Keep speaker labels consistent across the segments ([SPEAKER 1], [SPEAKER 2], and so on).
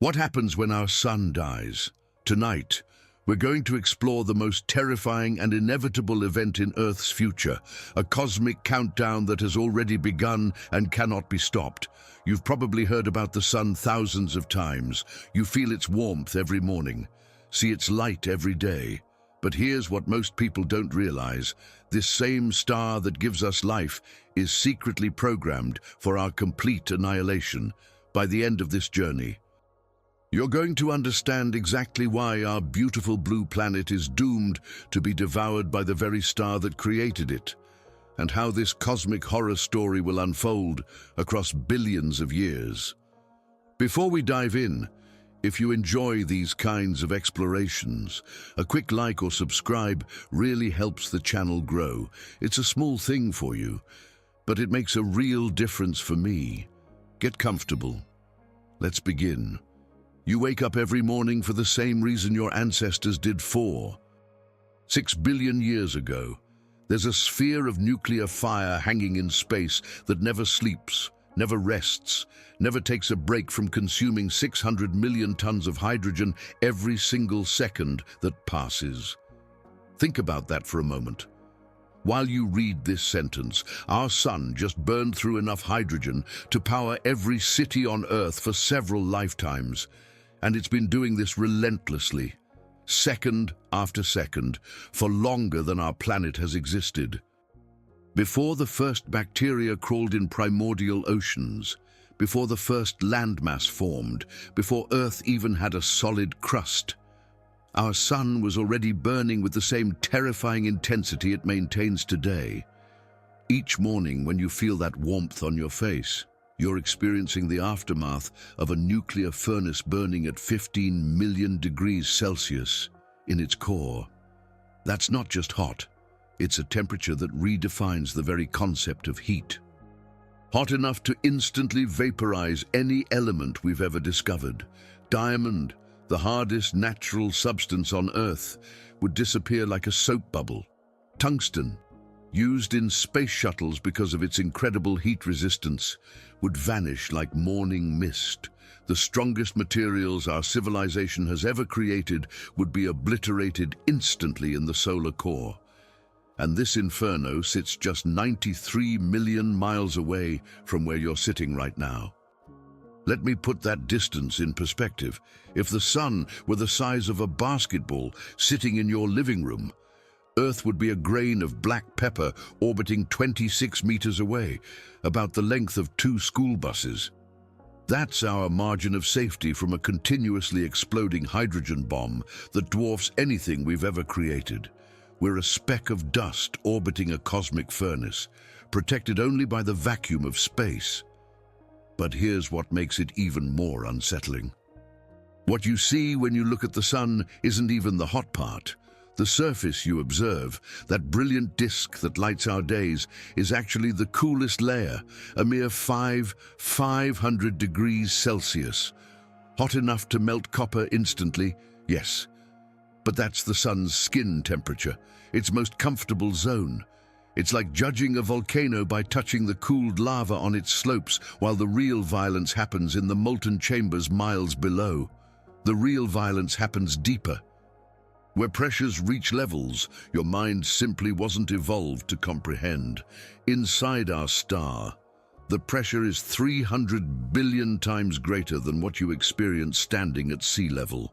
[SPEAKER 1] What happens when our sun dies? Tonight, we're going to explore the most terrifying and inevitable event in Earth's future, a cosmic countdown that has already begun and cannot be stopped. You've probably heard about the sun thousands of times. You feel its warmth every morning, see its light every day. But here's what most people don't realize. This same star that gives us life is secretly programmed for our complete annihilation by the end of this journey. You're going to understand exactly why our beautiful blue planet is doomed to be devoured by the very star that created it, and how this cosmic horror story will unfold across billions of years. Before we dive in, if you enjoy these kinds of explorations, a quick like or subscribe really helps the channel grow. It's a small thing for you, but it makes a real difference for me. Get comfortable. Let's begin. You wake up every morning for the same reason your ancestors did 6 billion years ago. There's a sphere of nuclear fire hanging in space that never sleeps, never rests, never takes a break from consuming 600 million tons of hydrogen every single second that passes. Think about that for a moment. While you read this sentence, our sun just burned through enough hydrogen to power every city on Earth for several lifetimes. And it's been doing this relentlessly, second after second, for longer than our planet has existed. Before the first bacteria crawled in primordial oceans, before the first landmass formed, before Earth even had a solid crust, our sun was already burning with the same terrifying intensity it maintains today. Each morning when you feel that warmth on your face, you're experiencing the aftermath of a nuclear furnace burning at 15 million degrees Celsius in its core. That's not just hot. It's a temperature that redefines the very concept of heat. Hot enough to instantly vaporize any element we've ever discovered. Diamond, the hardest natural substance on Earth, would disappear like a soap bubble. Tungsten, used in space shuttles because of its incredible heat resistance, would vanish like morning mist. The strongest materials our civilization has ever created would be obliterated instantly in the solar core. And this inferno sits just 93 million miles away from where you're sitting right now. Let me put that distance in perspective. If the sun were the size of a basketball sitting in your living room, Earth would be a grain of black pepper orbiting 26 meters away, about the length of 2 school buses. That's our margin of safety from a continuously exploding hydrogen bomb that dwarfs anything we've ever created. We're a speck of dust orbiting a cosmic furnace, protected only by the vacuum of space. But here's what makes it even more unsettling. What you see when you look at the sun isn't even the hot part. The surface you observe, that brilliant disk that lights our days, is actually the coolest layer, a mere 500 degrees Celsius. Hot enough to melt copper instantly, yes. But that's the sun's skin temperature, its most comfortable zone. It's like judging a volcano by touching the cooled lava on its slopes, while the real violence happens in the molten chambers miles below. The real violence happens deeper, where pressures reach levels your mind simply wasn't evolved to comprehend. Inside our star, the pressure is 300 billion times greater than what you experience standing at sea level.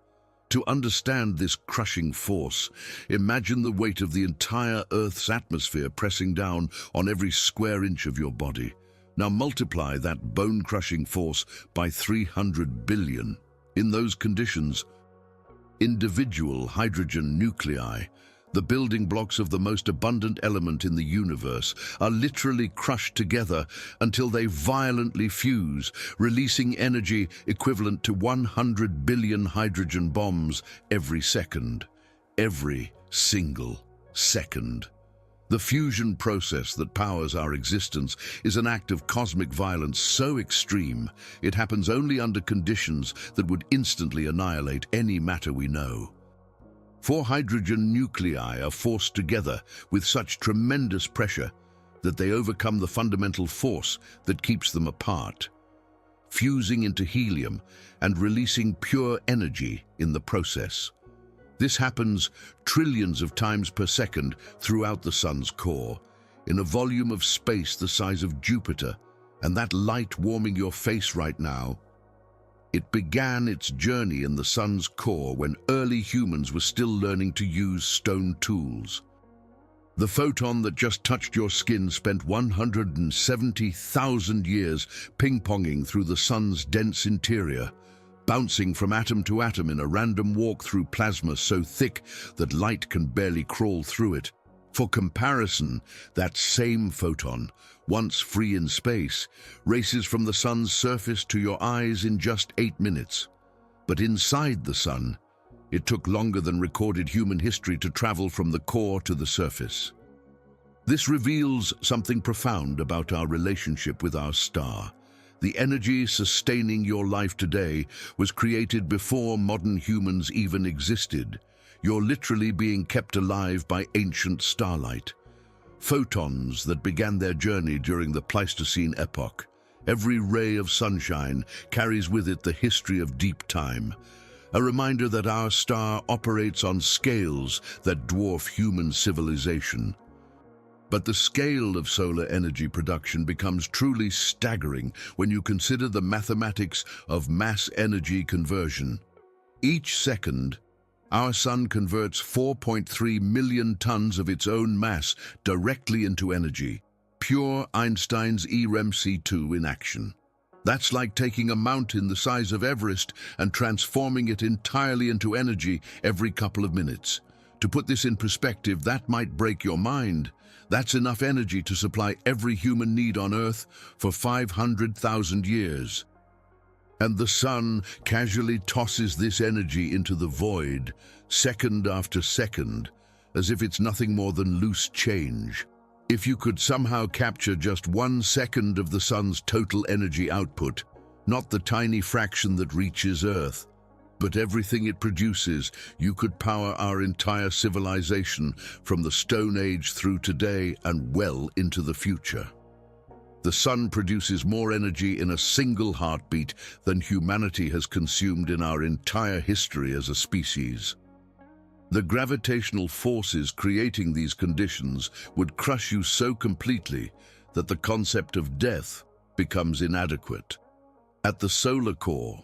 [SPEAKER 1] To understand this crushing force, imagine the weight of the entire Earth's atmosphere pressing down on every square inch of your body. Now multiply that bone-crushing force by 300 billion. In those conditions, individual hydrogen nuclei, the building blocks of the most abundant element in the universe, are literally crushed together until they violently fuse, releasing energy equivalent to 100 billion hydrogen bombs every second. Every single second. The fusion process that powers our existence is an act of cosmic violence so extreme, it happens only under conditions that would instantly annihilate any matter we know. 4 hydrogen nuclei are forced together with such tremendous pressure that they overcome the fundamental force that keeps them apart. fusing into helium and releasing pure energy in the process. This happens trillions of times per second throughout the sun's core, in a volume of space the size of Jupiter, and that light warming your face right now. It began its journey in the sun's core when early humans were still learning to use stone tools. The photon that just touched your skin spent 170,000 years ping-ponging through the sun's dense interior, bouncing from atom to atom in a random walk through plasma so thick that light can barely crawl through it. For comparison, that same photon, once free in space, races from the sun's surface to your eyes in just 8 minutes. But inside the sun, it took longer than recorded human history to travel from the core to the surface. This reveals something profound about our relationship with our star. The energy sustaining your life today was created before modern humans even existed. You're literally being kept alive by ancient starlight. Photons that began their journey during the Pleistocene epoch. Every ray of sunshine carries with it the history of deep time, a reminder that our star operates on scales that dwarf human civilization. But the scale of solar energy production becomes truly staggering when you consider the mathematics of mass energy conversion. Each second, our sun converts 4.3 million tons of its own mass directly into energy, pure Einstein's EREM-C2 in action. That's like taking a mountain the size of Everest and transforming it entirely into energy every couple of minutes. To put this in perspective, that might break your mind. That's enough energy to supply every human need on Earth for 500,000 years. And the sun casually tosses this energy into the void, second after second, as if it's nothing more than loose change. If you could somehow capture just 1 second of the sun's total energy output, not the tiny fraction that reaches Earth, but everything it produces, you could power our entire civilization from the Stone Age through today and well into the future. The sun produces more energy in a single heartbeat than humanity has consumed in our entire history as a species. The gravitational forces creating these conditions would crush you so completely that the concept of death becomes inadequate. At the solar core,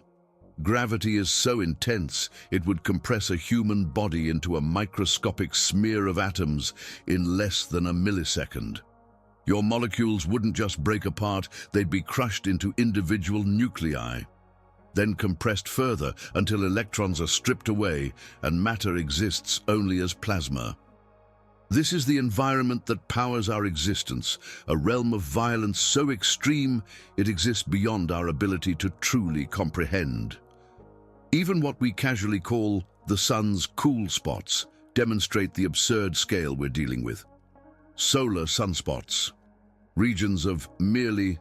[SPEAKER 1] gravity is so intense it would compress a human body into a microscopic smear of atoms in less than a millisecond. Your molecules wouldn't just break apart, they'd be crushed into individual nuclei, then compressed further until electrons are stripped away and matter exists only as plasma. This is the environment that powers our existence, a realm of violence so extreme it exists beyond our ability to truly comprehend. Even what we casually call the sun's cool spots demonstrate the absurd scale we're dealing with. Solar sunspots, regions of merely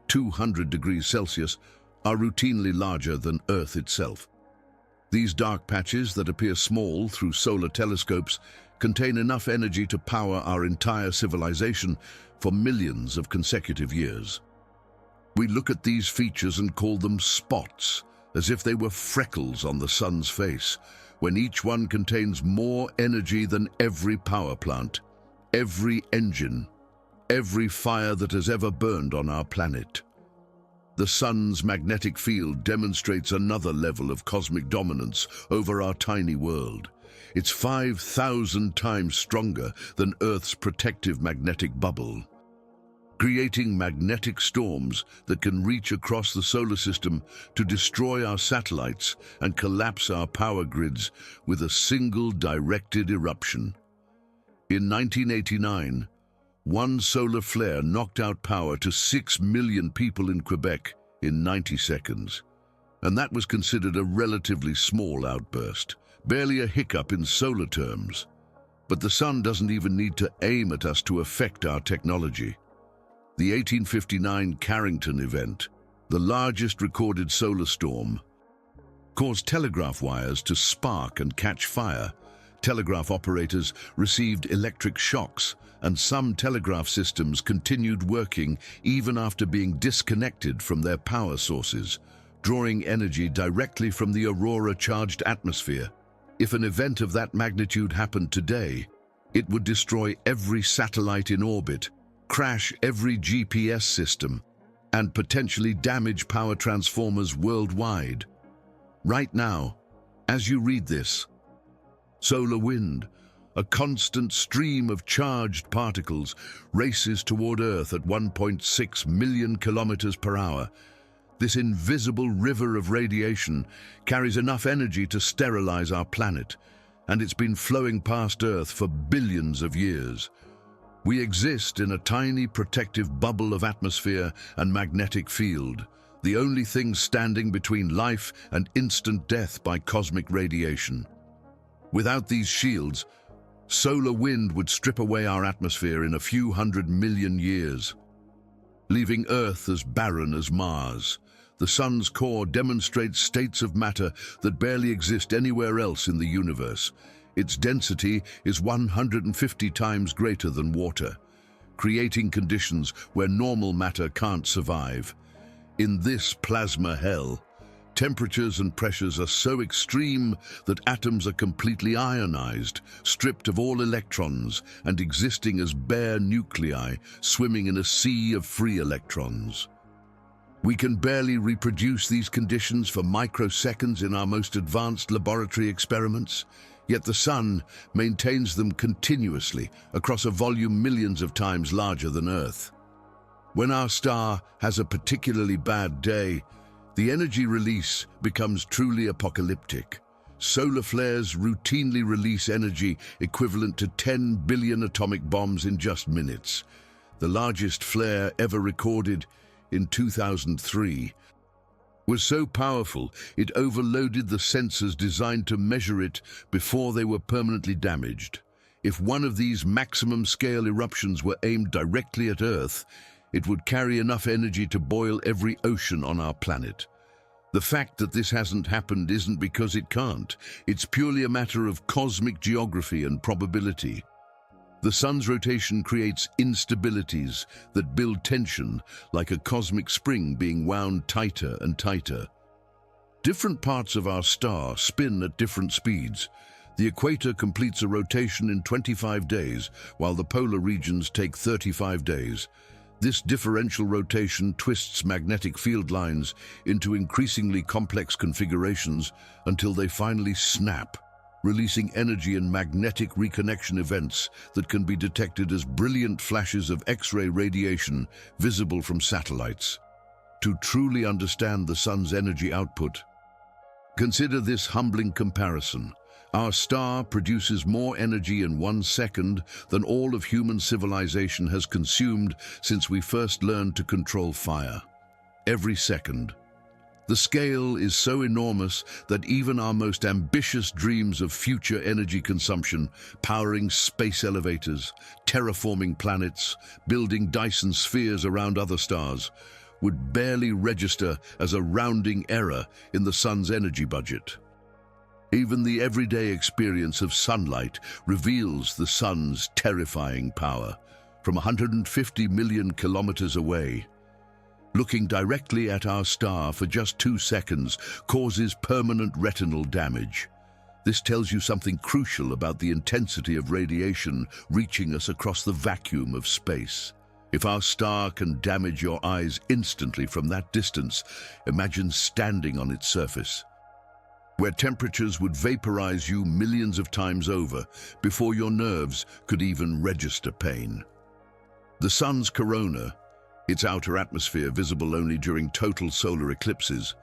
[SPEAKER 1] 200 degrees Celsius, are routinely larger than Earth itself. These dark patches that appear small through solar telescopes contain enough energy to power our entire civilization for millions of consecutive years. We look at these features and call them spots, as if they were freckles on the sun's face, when each one contains more energy than every power plant, every engine, every fire that has ever burned on our planet. The sun's magnetic field demonstrates another level of cosmic dominance over our tiny world. It's 5,000 times stronger than Earth's protective magnetic bubble, creating magnetic storms that can reach across the solar system to destroy our satellites and collapse our power grids with a single directed eruption. In 1989, one solar flare knocked out power to 6 million people in Quebec in 90 seconds. And that was considered a relatively small outburst, barely a hiccup in solar terms. But the sun doesn't even need to aim at us to affect our technology. The 1859 Carrington event, the largest recorded solar storm, caused telegraph wires to spark and catch fire, telegraph operators received electric shocks, and some telegraph systems continued working even after being disconnected from their power sources, drawing energy directly from the aurora-charged atmosphere. If an event of that magnitude happened today, it would destroy every satellite in orbit, crash every GPS system, and potentially damage power transformers worldwide. Right now, as you read this, solar wind, a constant stream of charged particles, races toward Earth at 1.6 million kilometers per hour. This invisible river of radiation carries enough energy to sterilize our planet, and it's been flowing past Earth for billions of years. We exist in a tiny protective bubble of atmosphere and magnetic field, the only thing standing between life and instant death by cosmic radiation. Without these shields, solar wind would strip away our atmosphere in a few 100 million years, leaving Earth as barren as Mars. The Sun's core demonstrates states of matter that barely exist anywhere else in the universe. Its density is 150 times greater than water, creating conditions where normal matter can't survive. In this plasma hell, temperatures and pressures are so extreme that atoms are completely ionized, stripped of all electrons, and existing as bare nuclei swimming in a sea of free electrons. We can barely reproduce these conditions for microseconds in our most advanced laboratory experiments, yet the Sun maintains them continuously across a volume millions of times larger than Earth. When our star has a particularly bad day, the energy release becomes truly apocalyptic. Solar flares routinely release energy equivalent to 10 billion atomic bombs in just minutes. The largest flare ever recorded in 2003 was so powerful it overloaded the sensors designed to measure it before they were permanently damaged. If one of these maximum-scale eruptions were aimed directly at Earth, it would carry enough energy to boil every ocean on our planet. The fact that this hasn't happened isn't because it can't. It's purely a matter of cosmic geography and probability. The Sun's rotation creates instabilities that build tension, like a cosmic spring being wound tighter and tighter. Different parts of our star spin at different speeds. The equator completes a rotation in 25 days, while the polar regions take 35 days. This differential rotation twists magnetic field lines into increasingly complex configurations until they finally snap, releasing energy and magnetic reconnection events that can be detected as brilliant flashes of X-ray radiation visible from satellites. To truly understand the Sun's energy output, consider this humbling comparison. Our star produces more energy in 1 second than all of human civilization has consumed since we first learned to control fire. Every second. The scale is so enormous that even our most ambitious dreams of future energy consumption, powering space elevators, terraforming planets, building Dyson spheres around other stars, would barely register as a rounding error in the Sun's energy budget. Even the everyday experience of sunlight reveals the Sun's terrifying power. From 150 million kilometers away, looking directly at our star for just 2 seconds causes permanent retinal damage. This tells you something crucial about the intensity of radiation reaching us across the vacuum of space. If our star can damage your eyes instantly from that distance, imagine standing on its surface, where temperatures would vaporize you millions of times over before your nerves could even register pain. The Sun's corona, its outer atmosphere visible only during total solar eclipses,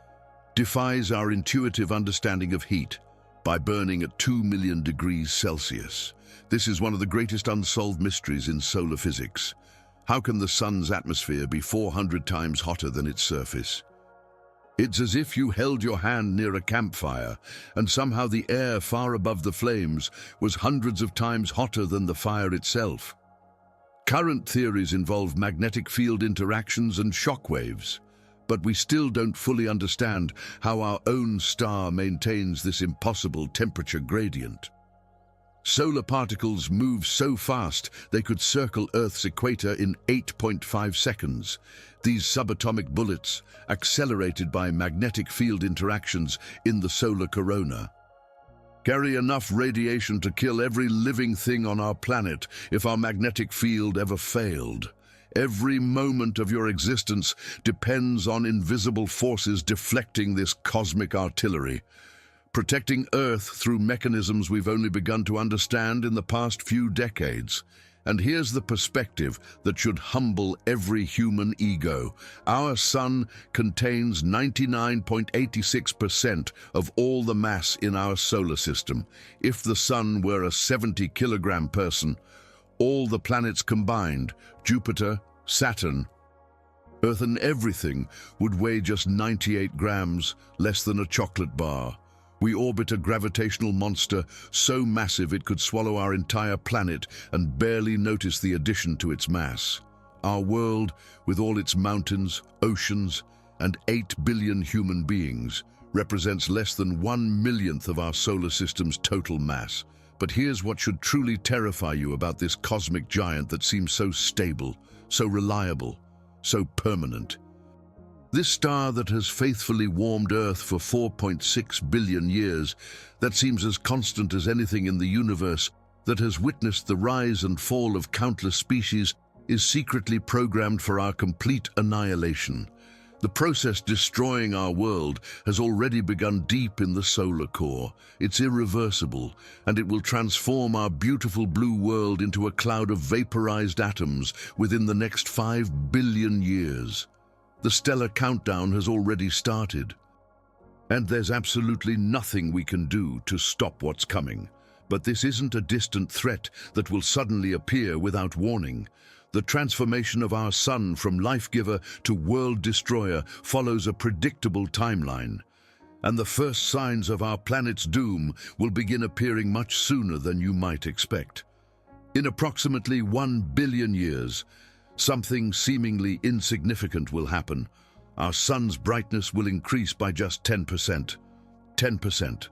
[SPEAKER 1] defies our intuitive understanding of heat by burning at 2 million degrees Celsius. This is one of the greatest unsolved mysteries in solar physics. How can the Sun's atmosphere be 400 times hotter than its surface? It's as if you held your hand near a campfire, and somehow the air far above the flames was hundreds of times hotter than the fire itself. Current theories involve magnetic field interactions and shock waves, but we still don't fully understand how our own star maintains this impossible temperature gradient. Solar particles move so fast they could circle Earth's equator in 8.5 seconds. These subatomic bullets, accelerated by magnetic field interactions in the solar corona, carry enough radiation to kill every living thing on our planet if our magnetic field ever failed. Every moment of your existence depends on invisible forces deflecting this cosmic artillery, protecting Earth through mechanisms we've only begun to understand in the past few decades. And here's the perspective that should humble every human ego. Our sun contains 99.86% of all the mass in our solar system. If the sun were a 70-kilogram person, all the planets combined, Jupiter, Saturn, Earth and everything, would weigh just 98 grams, less than a chocolate bar. We orbit a gravitational monster so massive it could swallow our entire planet and barely notice the addition to its mass. Our world, with all its mountains, oceans, and 8 billion human beings, represents less than 1/1,000,000th of our solar system's total mass. But here's what should truly terrify you about this cosmic giant that seems so stable, so reliable, so permanent. This star that has faithfully warmed Earth for 4.6 billion years, that seems as constant as anything in the universe, that has witnessed the rise and fall of countless species, is secretly programmed for our complete annihilation. The process destroying our world has already begun deep in the solar core. It's irreversible, and it will transform our beautiful blue world into a cloud of vaporized atoms within the next 5 billion years. The stellar countdown has already started, and there's absolutely nothing we can do to stop what's coming. But this isn't a distant threat that will suddenly appear without warning. The transformation of our sun from life-giver to world destroyer follows a predictable timeline, and the first signs of our planet's doom will begin appearing much sooner than you might expect. In approximately 1 billion years, something seemingly insignificant will happen. Our sun's brightness will increase by just 10%. 10%.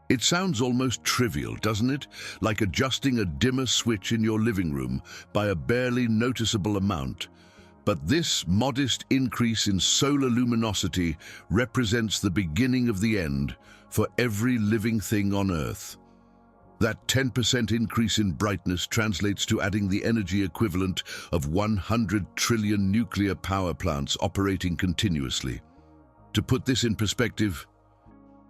[SPEAKER 1] It sounds almost trivial, doesn't it? Like adjusting a dimmer switch in your living room by a barely noticeable amount. But this modest increase in solar luminosity represents the beginning of the end for every living thing on Earth. That 10% increase in brightness translates to adding the energy equivalent of 100 trillion nuclear power plants operating continuously. To put this in perspective,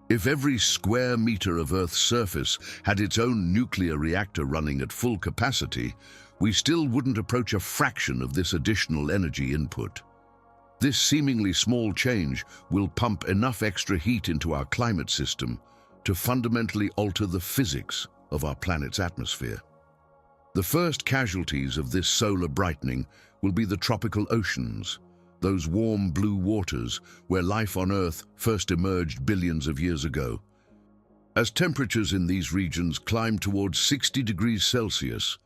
[SPEAKER 1] if every square meter of Earth's surface had its own nuclear reactor running at full capacity, we still wouldn't approach a fraction of this additional energy input. This seemingly small change will pump enough extra heat into our climate system to fundamentally alter the physics of our planet's atmosphere. The first casualties of this solar brightening will be the tropical oceans, those warm blue waters where life on Earth first emerged billions of years ago. As temperatures in these regions climb towards 60 degrees Celsius,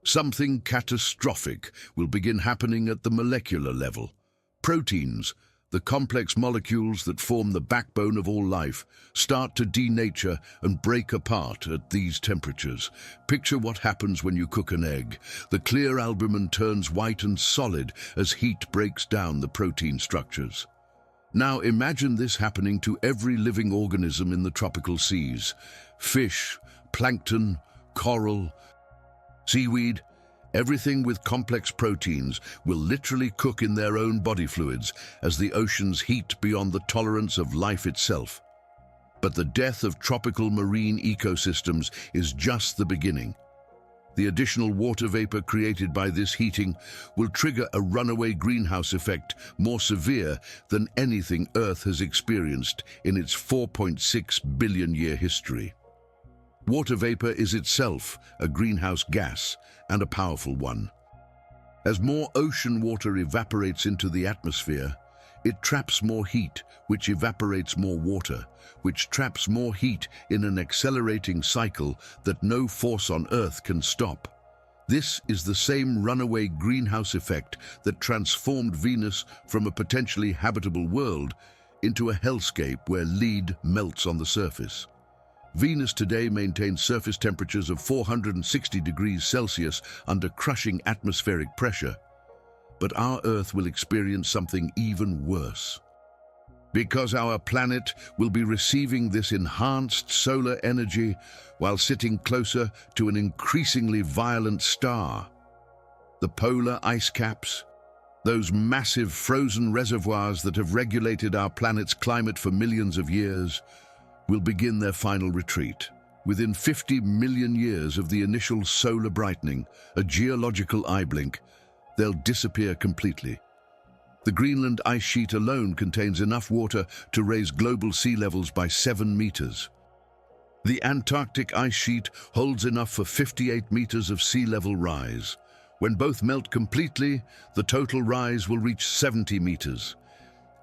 [SPEAKER 1] something catastrophic will begin happening at the molecular level. Proteins, the complex molecules that form the backbone of all life, start to denature and break apart at these temperatures. Picture what happens when you cook an egg. The clear albumin turns white and solid as heat breaks down the protein structures. Now imagine this happening to every living organism in the tropical seas. Fish, plankton, coral, seaweed, everything with complex proteins will literally cook in their own body fluids as the oceans heat beyond the tolerance of life itself. But the death of tropical marine ecosystems is just the beginning. The additional water vapor created by this heating will trigger a runaway greenhouse effect more severe than anything Earth has experienced in its 4.6 billion year history. Water vapor is itself a greenhouse gas, and a powerful one. As more ocean water evaporates into the atmosphere, it traps more heat, which evaporates more water, which traps more heat in an accelerating cycle that no force on Earth can stop. This is the same runaway greenhouse effect that transformed Venus from a potentially habitable world into a hellscape where lead melts on the surface. Venus today maintains surface temperatures of 460 degrees Celsius under crushing atmospheric pressure. But our Earth will experience something even worse. Because our planet will be receiving this enhanced solar energy while sitting closer to an increasingly violent star. The polar ice caps, those massive frozen reservoirs that have regulated our planet's climate for millions of years, will begin their final retreat. Within 50 million years of the initial solar brightening, a geological eye blink, they'll disappear completely. The Greenland ice sheet alone contains enough water to raise global sea levels by 7 meters. The Antarctic ice sheet holds enough for 58 meters of sea level rise. When both melt completely, the total rise will reach 70 meters.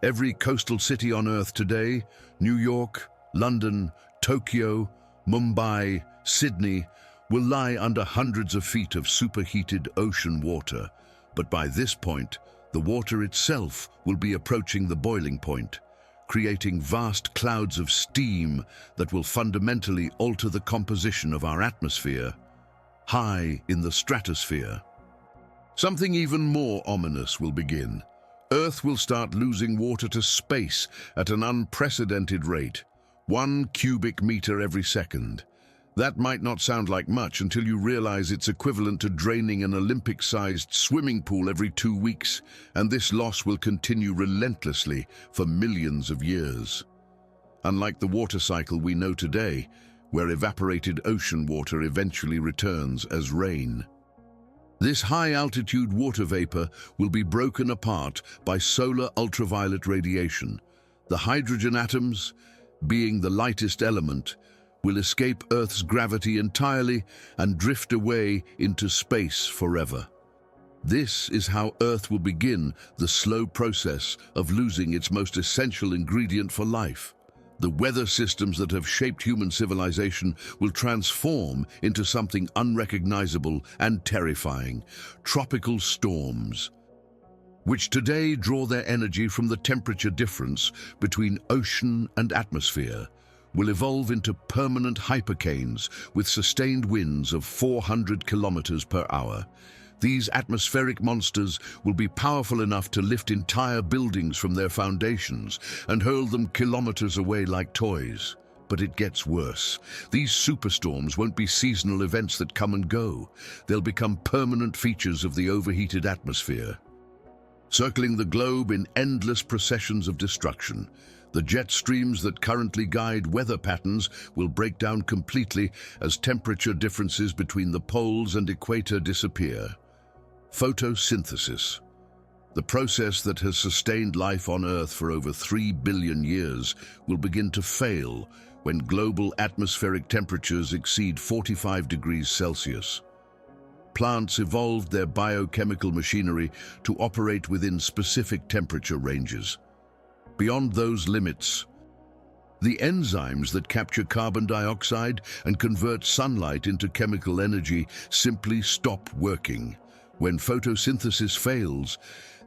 [SPEAKER 1] Every coastal city on Earth today, New York, London, Tokyo, Mumbai, Sydney, will lie under hundreds of feet of superheated ocean water. But by this point, the water itself will be approaching the boiling point, creating vast clouds of steam that will fundamentally alter the composition of our atmosphere, high in the stratosphere. Something even more ominous will begin. Earth will start losing water to space at an unprecedented rate, 1 cubic meter every second. That might not sound like much until you realize it's equivalent to draining an Olympic-sized swimming pool every 2 weeks, and this loss will continue relentlessly for millions of years. Unlike the water cycle we know today, where evaporated ocean water eventually returns as rain. This high-altitude water vapor will be broken apart by solar ultraviolet radiation. The hydrogen atoms, being the lightest element, will escape Earth's gravity entirely and drift away into space forever. This is how Earth will begin the slow process of losing its most essential ingredient for life. The weather systems that have shaped human civilization will transform into something unrecognizable and terrifying: tropical storms, which today draw their energy from the temperature difference between ocean and atmosphere, will evolve into permanent hypercanes with sustained winds of 400 kilometers per hour. These atmospheric monsters will be powerful enough to lift entire buildings from their foundations and hurl them kilometers away like toys. But it gets worse. These superstorms won't be seasonal events that come and go. They'll become permanent features of the overheated atmosphere, circling the globe in endless processions of destruction. The jet streams that currently guide weather patterns will break down completely as temperature differences between the poles and equator disappear. Photosynthesis, the process that has sustained life on Earth for over 3 billion years, will begin to fail when global atmospheric temperatures exceed 45 degrees Celsius. Plants evolved their biochemical machinery to operate within specific temperature ranges. Beyond those limits, the enzymes that capture carbon dioxide and convert sunlight into chemical energy simply stop working. When photosynthesis fails,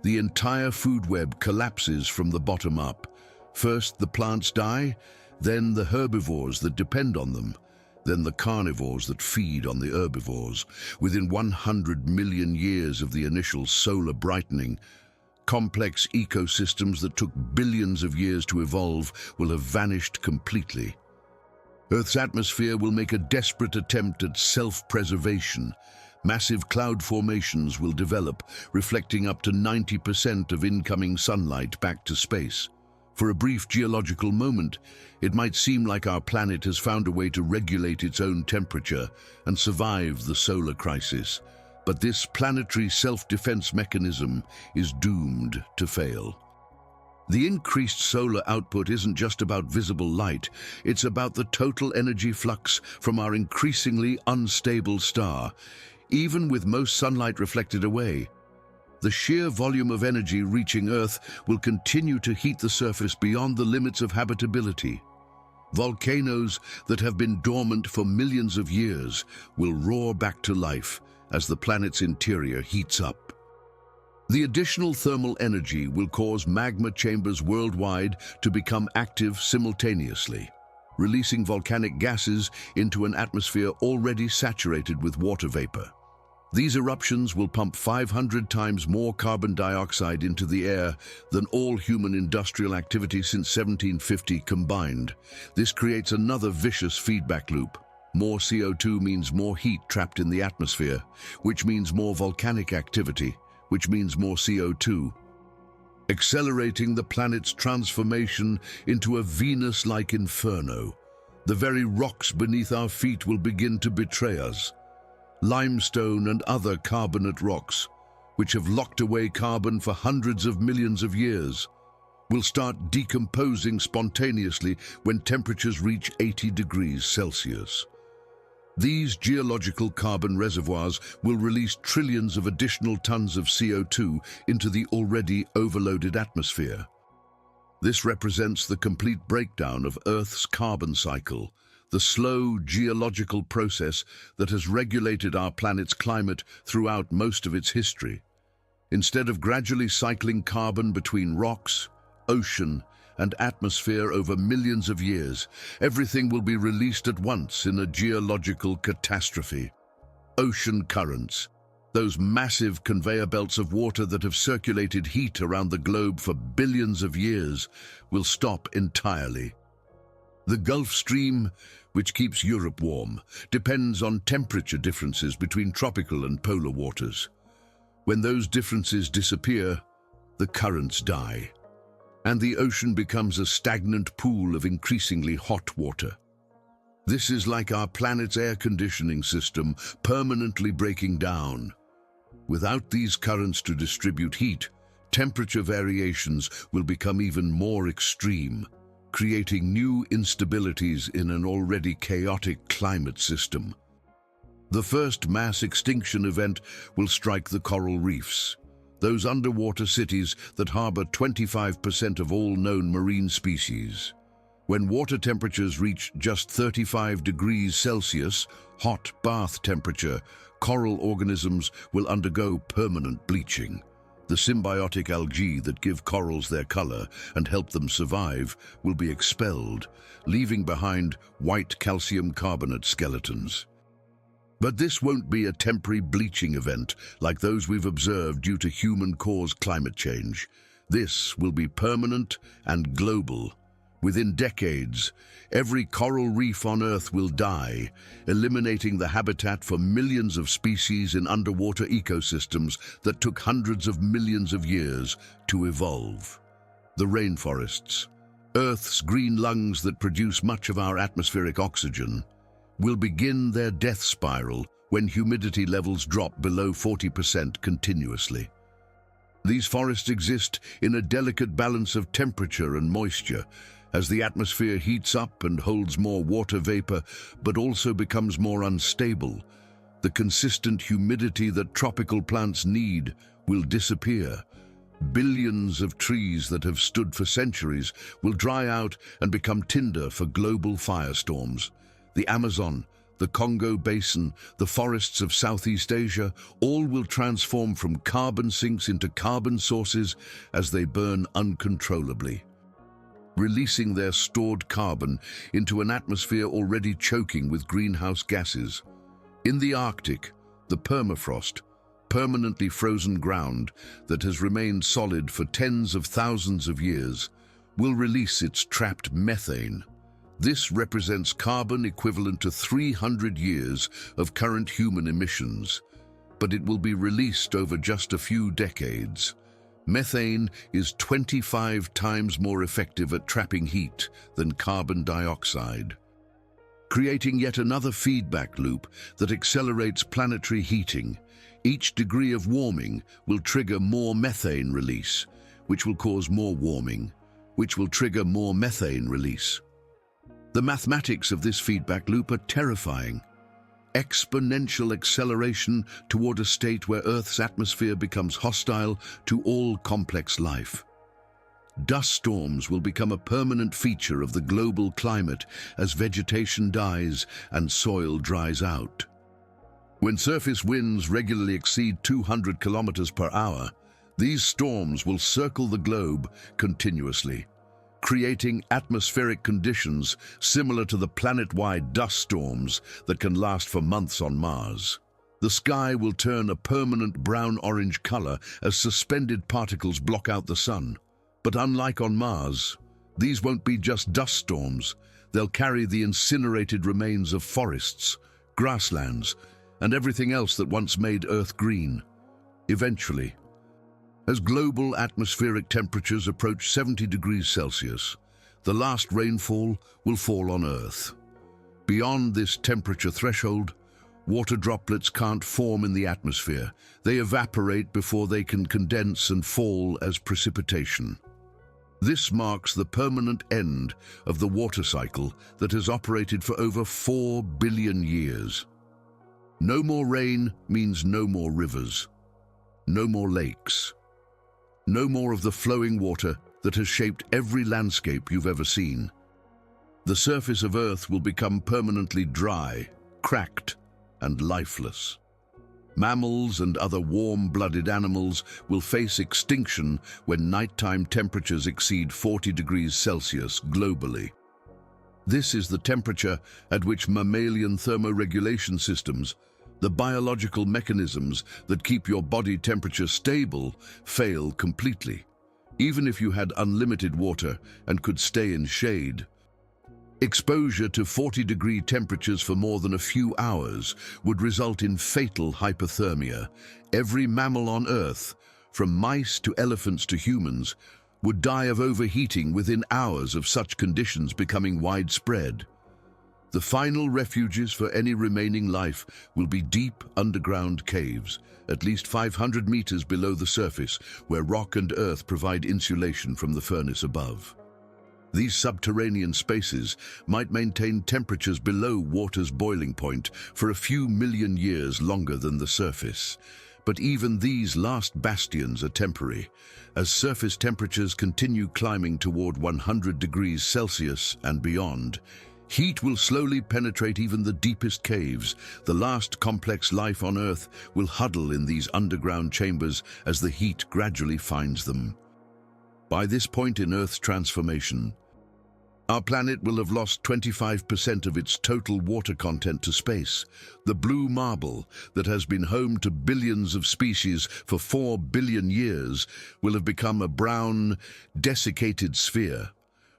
[SPEAKER 1] the entire food web collapses from the bottom up. First the plants die, then the herbivores that depend on them, then the carnivores that feed on the herbivores. Within 100 million years of the initial solar brightening, complex ecosystems that took billions of years to evolve will have vanished completely. Earth's atmosphere will make a desperate attempt at self-preservation. Massive cloud formations will develop, reflecting up to 90% of incoming sunlight back to space. For a brief geological moment, it might seem like our planet has found a way to regulate its own temperature and survive the solar crisis. But this planetary self-defense mechanism is doomed to fail. The increased solar output isn't just about visible light, it's about the total energy flux from our increasingly unstable star. Even with most sunlight reflected away, the sheer volume of energy reaching Earth will continue to heat the surface beyond the limits of habitability. Volcanoes that have been dormant for millions of years will roar back to life as the planet's interior heats up. The additional thermal energy will cause magma chambers worldwide to become active simultaneously. releasing volcanic gases into an atmosphere already saturated with water vapor. These eruptions will pump 500 times more carbon dioxide into the air than all human industrial activity since 1750 combined. This creates another vicious feedback loop. More CO2 means more heat trapped in the atmosphere, which means more volcanic activity, which means more CO2, accelerating the planet's transformation into a Venus-like inferno. The very rocks beneath our feet will begin to betray us. Limestone and other carbonate rocks, which have locked away carbon for hundreds of millions of years, will start decomposing spontaneously when temperatures reach 80 degrees Celsius. These geological carbon reservoirs will release trillions of additional tons of CO2 into the already overloaded atmosphere. This represents the complete breakdown of Earth's carbon cycle, the slow geological process that has regulated our planet's climate throughout most of its history. Instead of gradually cycling carbon between rocks, ocean, and atmosphere over millions of years, everything will be released at once in a geological catastrophe. Ocean currents, those massive conveyor belts of water that have circulated heat around the globe for billions of years, will stop entirely. The Gulf Stream, which keeps Europe warm, depends on temperature differences between tropical and polar waters. When those differences disappear, the currents die, and the ocean becomes a stagnant pool of increasingly hot water. This is like our planet's air conditioning system permanently breaking down. Without these currents to distribute heat, temperature variations will become even more extreme, creating new instabilities in an already chaotic climate system. The first mass extinction event will strike the coral reefs, those underwater cities that harbor 25% of all known marine species. When water temperatures reach just 35 degrees Celsius, hot bath temperature, coral organisms will undergo permanent bleaching. The symbiotic algae that give corals their color and help them survive will be expelled, leaving behind white calcium carbonate skeletons. But this won't be a temporary bleaching event like those we've observed due to human-caused climate change. This will be permanent and global. Within decades, every coral reef on Earth will die, eliminating the habitat for millions of species in underwater ecosystems that took hundreds of millions of years to evolve. The rainforests, Earth's green lungs that produce much of our atmospheric oxygen, will begin their death spiral when humidity levels drop below 40% continuously. These forests exist in a delicate balance of temperature and moisture, as the atmosphere heats up and holds more water vapor, but also becomes more unstable. The consistent humidity that tropical plants need will disappear. Billions of trees that have stood for centuries will dry out and become tinder for global firestorms. The Amazon, the Congo Basin, the forests of Southeast Asia, all will transform from carbon sinks into carbon sources as they burn uncontrollably, releasing their stored carbon into an atmosphere already choking with greenhouse gases. In the Arctic, the permafrost, permanently frozen ground that has remained solid for tens of thousands of years, will release its trapped methane. This represents carbon equivalent to 300 years of current human emissions, but it will be released over just a few decades. Methane is 25 times more effective at trapping heat than carbon dioxide, creating yet another feedback loop that accelerates planetary heating. Each degree of warming will trigger more methane release, which will cause more warming, which will trigger more methane release. The mathematics of this feedback loop are terrifying. Exponential acceleration toward a state where Earth's atmosphere becomes hostile to all complex life. Dust storms will become a permanent feature of the global climate as vegetation dies and soil dries out. When surface winds regularly exceed 200 kilometers per hour, these storms will circle the globe continuously, creating atmospheric conditions similar to the planet-wide dust storms that can last for months on Mars. The sky will turn a permanent brown-orange color as suspended particles block out the sun. But unlike on Mars, these won't be just dust storms. They'll carry the incinerated remains of forests, grasslands, and everything else that once made Earth green. Eventually, as global atmospheric temperatures approach 70 degrees Celsius, the last rainfall will fall on Earth. Beyond this temperature threshold, water droplets can't form in the atmosphere. They evaporate before they can condense and fall as precipitation. This marks the permanent end of the water cycle that has operated for over 4 billion years. No more rain means no more rivers, no more lakes, no more of the flowing water that has shaped every landscape you've ever seen. The surface of Earth will become permanently dry, cracked, and lifeless. Mammals and other warm-blooded animals will face extinction when nighttime temperatures exceed 40 degrees Celsius globally. This is the temperature at which mammalian thermoregulation systems, the biological mechanisms that keep your body temperature stable, fail completely. Even if you had unlimited water and could stay in shade, exposure to 40-degree temperatures for more than a few hours would result in fatal hypothermia. Every mammal on Earth, from mice to elephants to humans, would die of overheating within hours of such conditions becoming widespread. The final refuges for any remaining life will be deep underground caves, at least 500 meters below the surface, where rock and earth provide insulation from the furnace above. These subterranean spaces might maintain temperatures below water's boiling point for a few million years longer than the surface. But even these last bastions are temporary. As surface temperatures continue climbing toward 100 degrees Celsius and beyond, heat will slowly penetrate even the deepest caves. The last complex life on Earth will huddle in these underground chambers as the heat gradually finds them. By this point in Earth's transformation, our planet will have lost 25% of its total water content to space. The blue marble that has been home to billions of species for 4 billion years will have become a brown, desiccated sphere.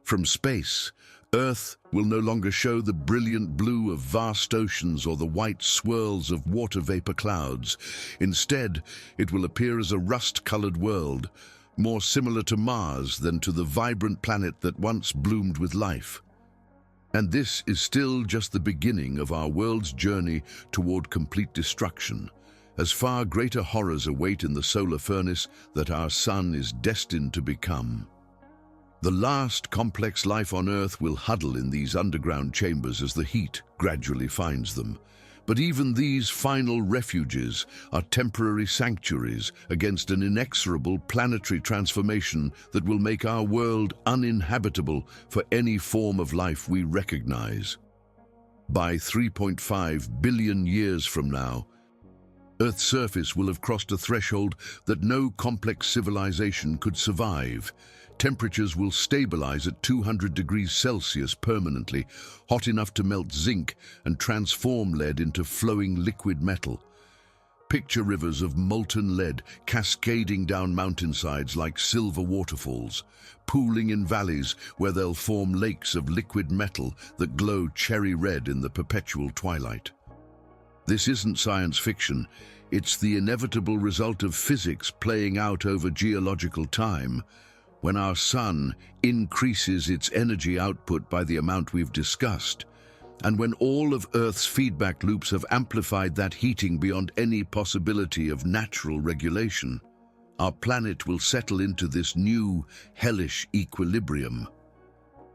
[SPEAKER 1] From space, Earth will no longer show the brilliant blue of vast oceans or the white swirls of water vapor clouds. Instead, it will appear as a rust-colored world, more similar to Mars than to the vibrant planet that once bloomed with life. And this is still just the beginning of our world's journey toward complete destruction, as far greater horrors await in the solar furnace that our sun is destined to become. The last complex life on Earth will huddle in these underground chambers as the heat gradually finds them. But even these final refuges are temporary sanctuaries against an inexorable planetary transformation that will make our world uninhabitable for any form of life we recognize. By 3.5 billion years from now, Earth's surface will have crossed a threshold that no complex civilization could survive. Temperatures will stabilize at 200 degrees Celsius permanently, hot enough to melt zinc and transform lead into flowing liquid metal. Picture rivers of molten lead cascading down mountainsides like silver waterfalls, pooling in valleys where they'll form lakes of liquid metal that glow cherry red in the perpetual twilight. This isn't science fiction. It's the inevitable result of physics playing out over geological time. When our sun increases its energy output by the amount we've discussed, and when all of Earth's feedback loops have amplified that heating beyond any possibility of natural regulation, our planet will settle into this new, hellish equilibrium.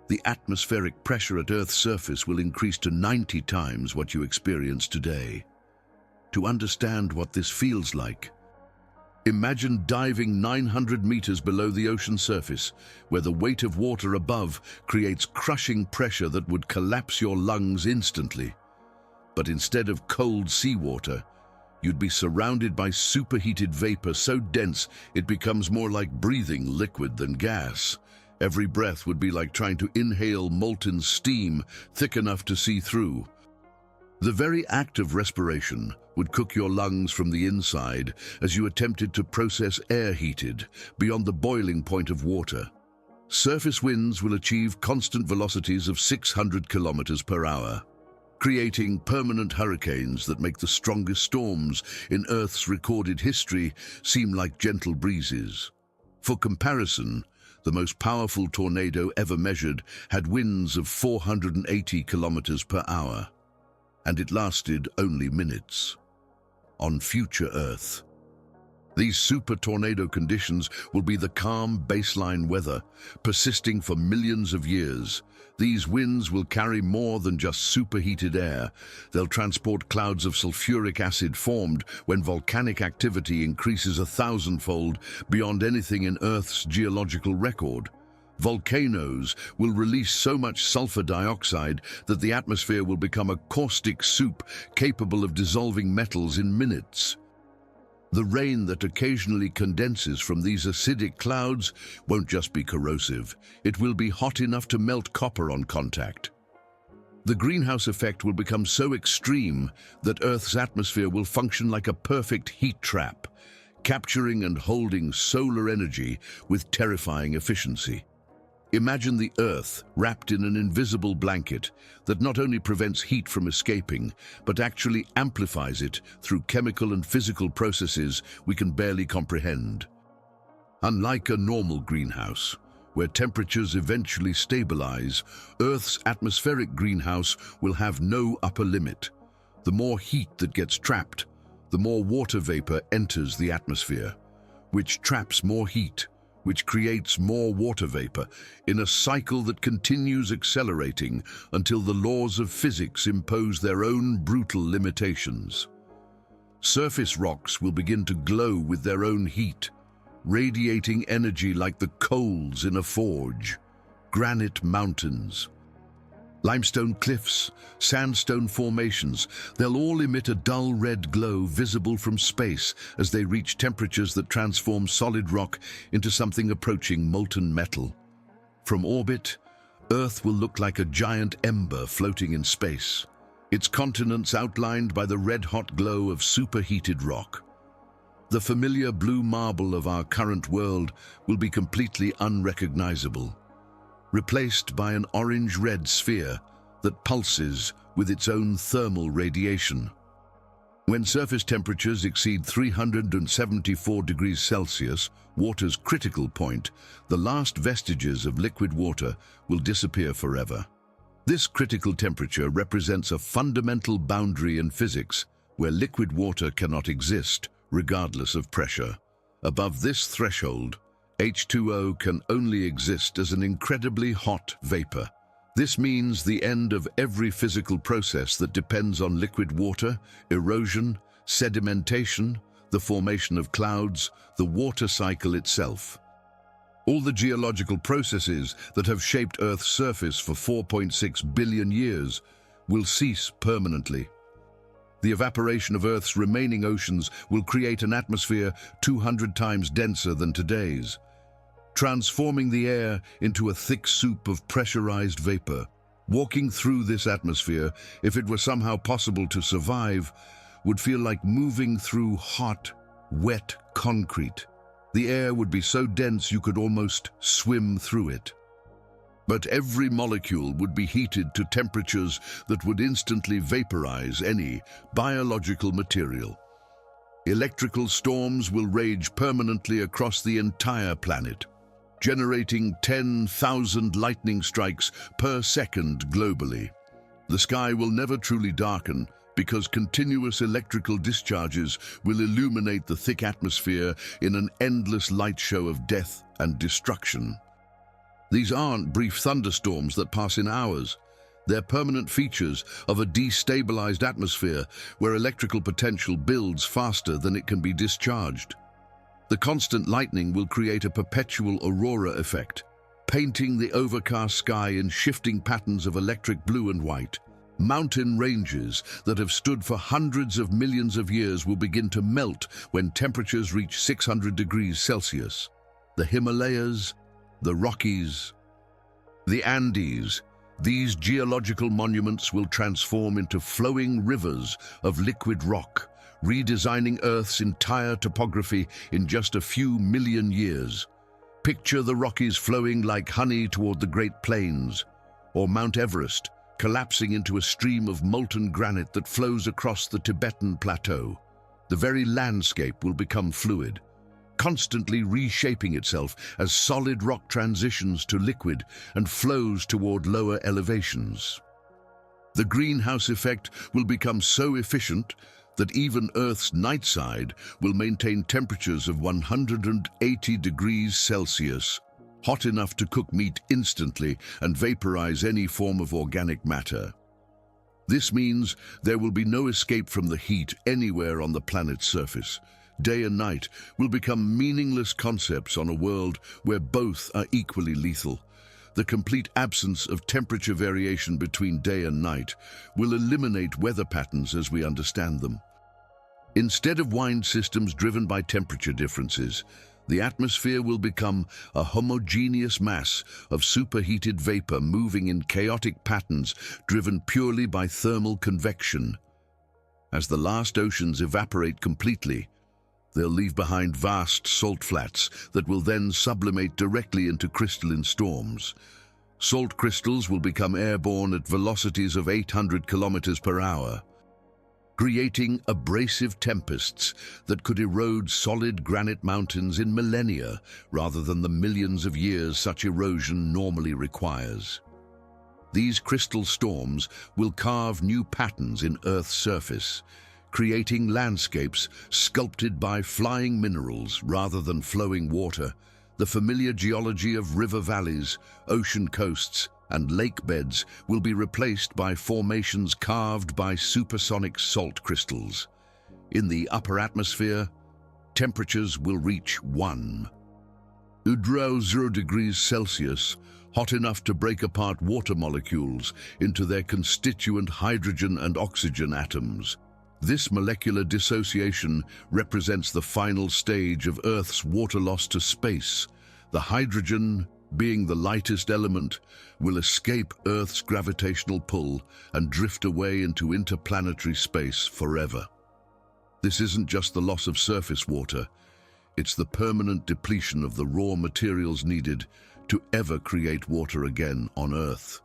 [SPEAKER 1] The atmospheric pressure at Earth's surface will increase to 90 times what you experience today. To understand what this feels like, imagine diving 900 meters below the ocean surface, where the weight of water above creates crushing pressure that would collapse your lungs instantly. But instead of cold seawater, you'd be surrounded by superheated vapor so dense it becomes more like breathing liquid than gas. Every breath would be like trying to inhale molten steam thick enough to see through. The very act of respiration would cook your lungs from the inside as you attempted to process air heated beyond the boiling point of water. Surface winds will achieve constant velocities of 600 kilometers per hour, creating permanent hurricanes that make the strongest storms in Earth's recorded history seem like gentle breezes. For comparison, the most powerful tornado ever measured had winds of 480 kilometers per hour, and it lasted only minutes. On future Earth, these super tornado conditions will be the calm baseline weather, persisting for millions of years. These winds will carry more than just superheated air. They'll transport clouds of sulfuric acid formed when volcanic activity increases 1,000-fold beyond anything in Earth's geological record. Volcanoes will release so much sulfur dioxide that the atmosphere will become a caustic soup capable of dissolving metals in minutes. The rain that occasionally condenses from these acidic clouds won't just be corrosive, it will be hot enough to melt copper on contact. The greenhouse effect will become so extreme that Earth's atmosphere will function like a perfect heat trap, capturing and holding solar energy with terrifying efficiency. Imagine the Earth wrapped in an invisible blanket that not only prevents heat from escaping, but actually amplifies it through chemical and physical processes we can barely comprehend. Unlike a normal greenhouse, where temperatures eventually stabilize, Earth's atmospheric greenhouse will have no upper limit. The more heat that gets trapped, the more water vapor enters the atmosphere, which traps more heat, which creates more water vapor, in a cycle that continues accelerating until the laws of physics impose their own brutal limitations. Surface rocks will begin to glow with their own heat, radiating energy like the coals in a forge. Granite mountains, limestone cliffs, sandstone formations, they'll all emit a dull red glow visible from space as they reach temperatures that transform solid rock into something approaching molten metal. From orbit, Earth will look like a giant ember floating in space, its continents outlined by the red-hot glow of superheated rock. The familiar blue marble of our current world will be completely unrecognizable, replaced by an orange-red sphere that pulses with its own thermal radiation. When surface temperatures exceed 374 degrees Celsius, water's critical point, the last vestiges of liquid water will disappear forever. This critical temperature represents a fundamental boundary in physics where liquid water cannot exist, regardless of pressure. Above this threshold, H2O can only exist as an incredibly hot vapor. This means the end of every physical process that depends on liquid water, erosion, sedimentation, the formation of clouds, the water cycle itself. All the geological processes that have shaped Earth's surface for 4.6 billion years will cease permanently. The evaporation of Earth's remaining oceans will create an atmosphere 200 times denser than today's, transforming the air into a thick soup of pressurized vapor. Walking through this atmosphere, if it were somehow possible to survive, would feel like moving through hot, wet concrete. The air would be so dense you could almost swim through it. But every molecule would be heated to temperatures that would instantly vaporize any biological material. Electrical storms will rage permanently across the entire planet, generating 10,000 lightning strikes per second globally. The sky will never truly darken because continuous electrical discharges will illuminate the thick atmosphere in an endless light show of death and destruction. These aren't brief thunderstorms that pass in hours. They're permanent features of a destabilized atmosphere where electrical potential builds faster than it can be discharged. The constant lightning will create a perpetual aurora effect, painting the overcast sky in shifting patterns of electric blue and white. Mountain ranges that have stood for hundreds of millions of years will begin to melt when temperatures reach 600 degrees Celsius. The Himalayas, the Rockies, the Andes. These geological monuments will transform into flowing rivers of liquid rock, redesigning Earth's entire topography in just a few million years. Picture the Rockies flowing like honey toward the Great Plains, or Mount Everest collapsing into a stream of molten granite that flows across the Tibetan Plateau. The very landscape will become fluid, constantly reshaping itself as solid rock transitions to liquid and flows toward lower elevations. The greenhouse effect will become so efficient that even Earth's night side will maintain temperatures of 180 degrees Celsius, hot enough to cook meat instantly and vaporize any form of organic matter. This means there will be no escape from the heat anywhere on the planet's surface. Day and night will become meaningless concepts on a world where both are equally lethal. The complete absence of temperature variation between day and night will eliminate weather patterns as we understand them. Instead of wind systems driven by temperature differences, the atmosphere will become a homogeneous mass of superheated vapor moving in chaotic patterns driven purely by thermal convection. As the last oceans evaporate completely, they'll leave behind vast salt flats that will then sublimate directly into crystalline storms. Salt crystals will become airborne at velocities of 800 kilometers per hour, creating abrasive tempests that could erode solid granite mountains in millennia rather than the millions of years such erosion normally requires. These crystal storms will carve new patterns in Earth's surface, creating landscapes sculpted by flying minerals rather than flowing water. The familiar geology of river valleys, ocean coasts, and lake beds will be replaced by formations carved by supersonic salt crystals. In the upper atmosphere, temperatures will reach 1.0 degrees Celsius, hot enough to break apart water molecules into their constituent hydrogen and oxygen atoms. This molecular dissociation represents the final stage of Earth's water loss to space. The hydrogen, being the lightest element, will escape Earth's gravitational pull and drift away into interplanetary space forever. This isn't just the loss of surface water, it's the permanent depletion of the raw materials needed to ever create water again on Earth.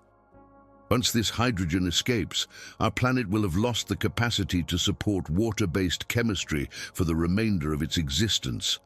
[SPEAKER 1] Once this hydrogen escapes, our planet will have lost the capacity to support water-based chemistry for the remainder of its existence.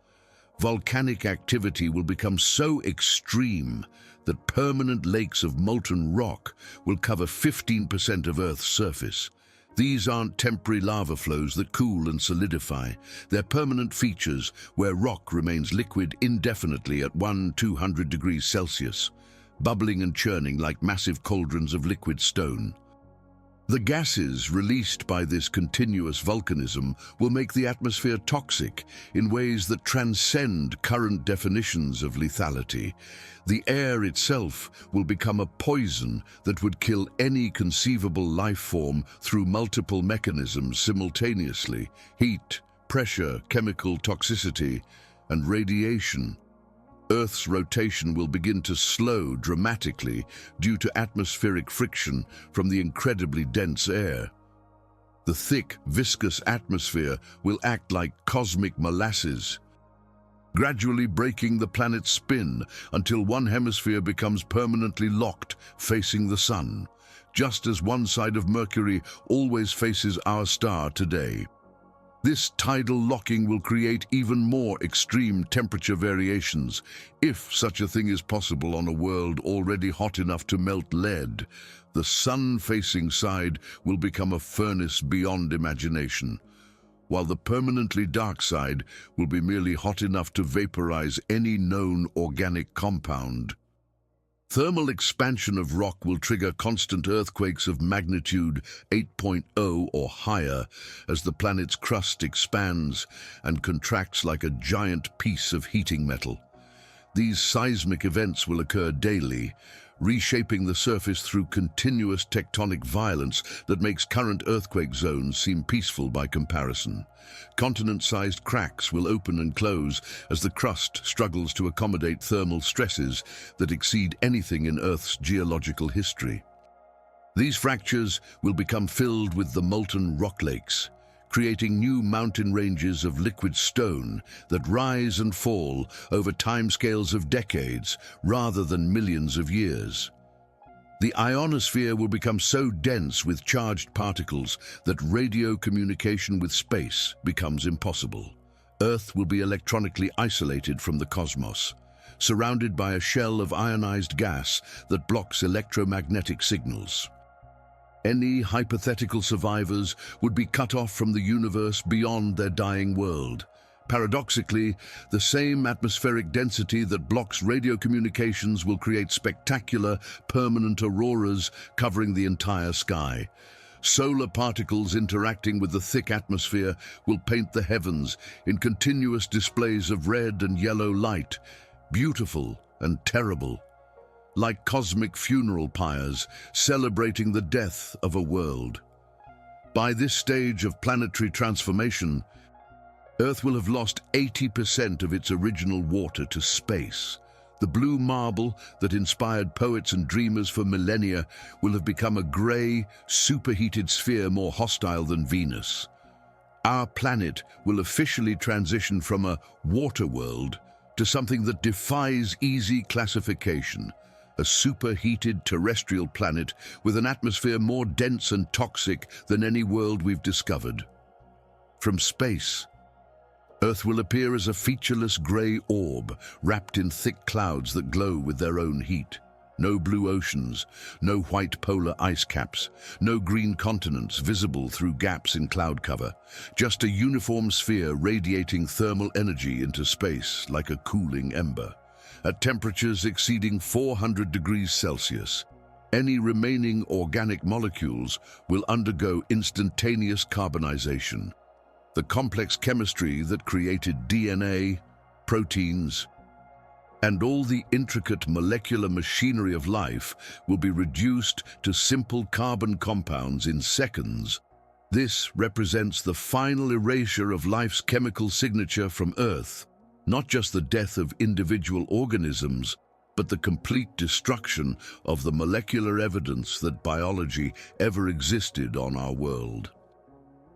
[SPEAKER 1] Volcanic activity will become so extreme that permanent lakes of molten rock will cover 15% of Earth's surface. These aren't temporary lava flows that cool and solidify. They're permanent features where rock remains liquid indefinitely at 200 degrees Celsius, bubbling and churning like massive cauldrons of liquid stone. The gases released by this continuous volcanism will make the atmosphere toxic in ways that transcend current definitions of lethality. The air itself will become a poison that would kill any conceivable life form through multiple mechanisms simultaneously: heat, pressure, chemical toxicity, and radiation. Earth's rotation will begin to slow dramatically due to atmospheric friction from the incredibly dense air. The thick, viscous atmosphere will act like cosmic molasses, gradually breaking the planet's spin until one hemisphere becomes permanently locked facing the sun, just as one side of Mercury always faces our star today. This tidal locking will create even more extreme temperature variations, if such a thing is possible on a world already hot enough to melt lead. The sun-facing side will become a furnace beyond imagination, while the permanently dark side will be merely hot enough to vaporize any known organic compound. Thermal expansion of rock will trigger constant earthquakes of magnitude 8.0 or higher as the planet's crust expands and contracts like a giant piece of heating metal. These seismic events will occur daily, reshaping the surface through continuous tectonic violence that makes current earthquake zones seem peaceful by comparison. Continent-sized cracks will open and close as the crust struggles to accommodate thermal stresses that exceed anything in Earth's geological history. These fractures will become filled with the molten rock lakes, creating new mountain ranges of liquid stone that rise and fall over timescales of decades rather than millions of years. The ionosphere will become so dense with charged particles that radio communication with space becomes impossible. Earth will be electronically isolated from the cosmos, surrounded by a shell of ionized gas that blocks electromagnetic signals. Any hypothetical survivors would be cut off from the universe beyond their dying world. Paradoxically, the same atmospheric density that blocks radio communications will create spectacular, permanent auroras covering the entire sky. Solar particles interacting with the thick atmosphere will paint the heavens in continuous displays of red and yellow light, beautiful and terrible, like cosmic funeral pyres celebrating the death of a world. By this stage of planetary transformation, Earth will have lost 80% of its original water to space. The blue marble that inspired poets and dreamers for millennia will have become a grey, superheated sphere more hostile than Venus. Our planet will officially transition from a water world to something that defies easy classification, a superheated terrestrial planet with an atmosphere more dense and toxic than any world we've discovered. From space, Earth will appear as a featureless grey orb wrapped in thick clouds that glow with their own heat. No blue oceans, no white polar ice caps, no green continents visible through gaps in cloud cover, just a uniform sphere radiating thermal energy into space like a cooling ember. At temperatures exceeding 400 degrees Celsius, any remaining organic molecules will undergo instantaneous carbonization. The complex chemistry that created DNA, proteins, and all the intricate molecular machinery of life will be reduced to simple carbon compounds in seconds. This represents the final erasure of life's chemical signature from Earth. Not just the death of individual organisms, but the complete destruction of the molecular evidence that biology ever existed on our world.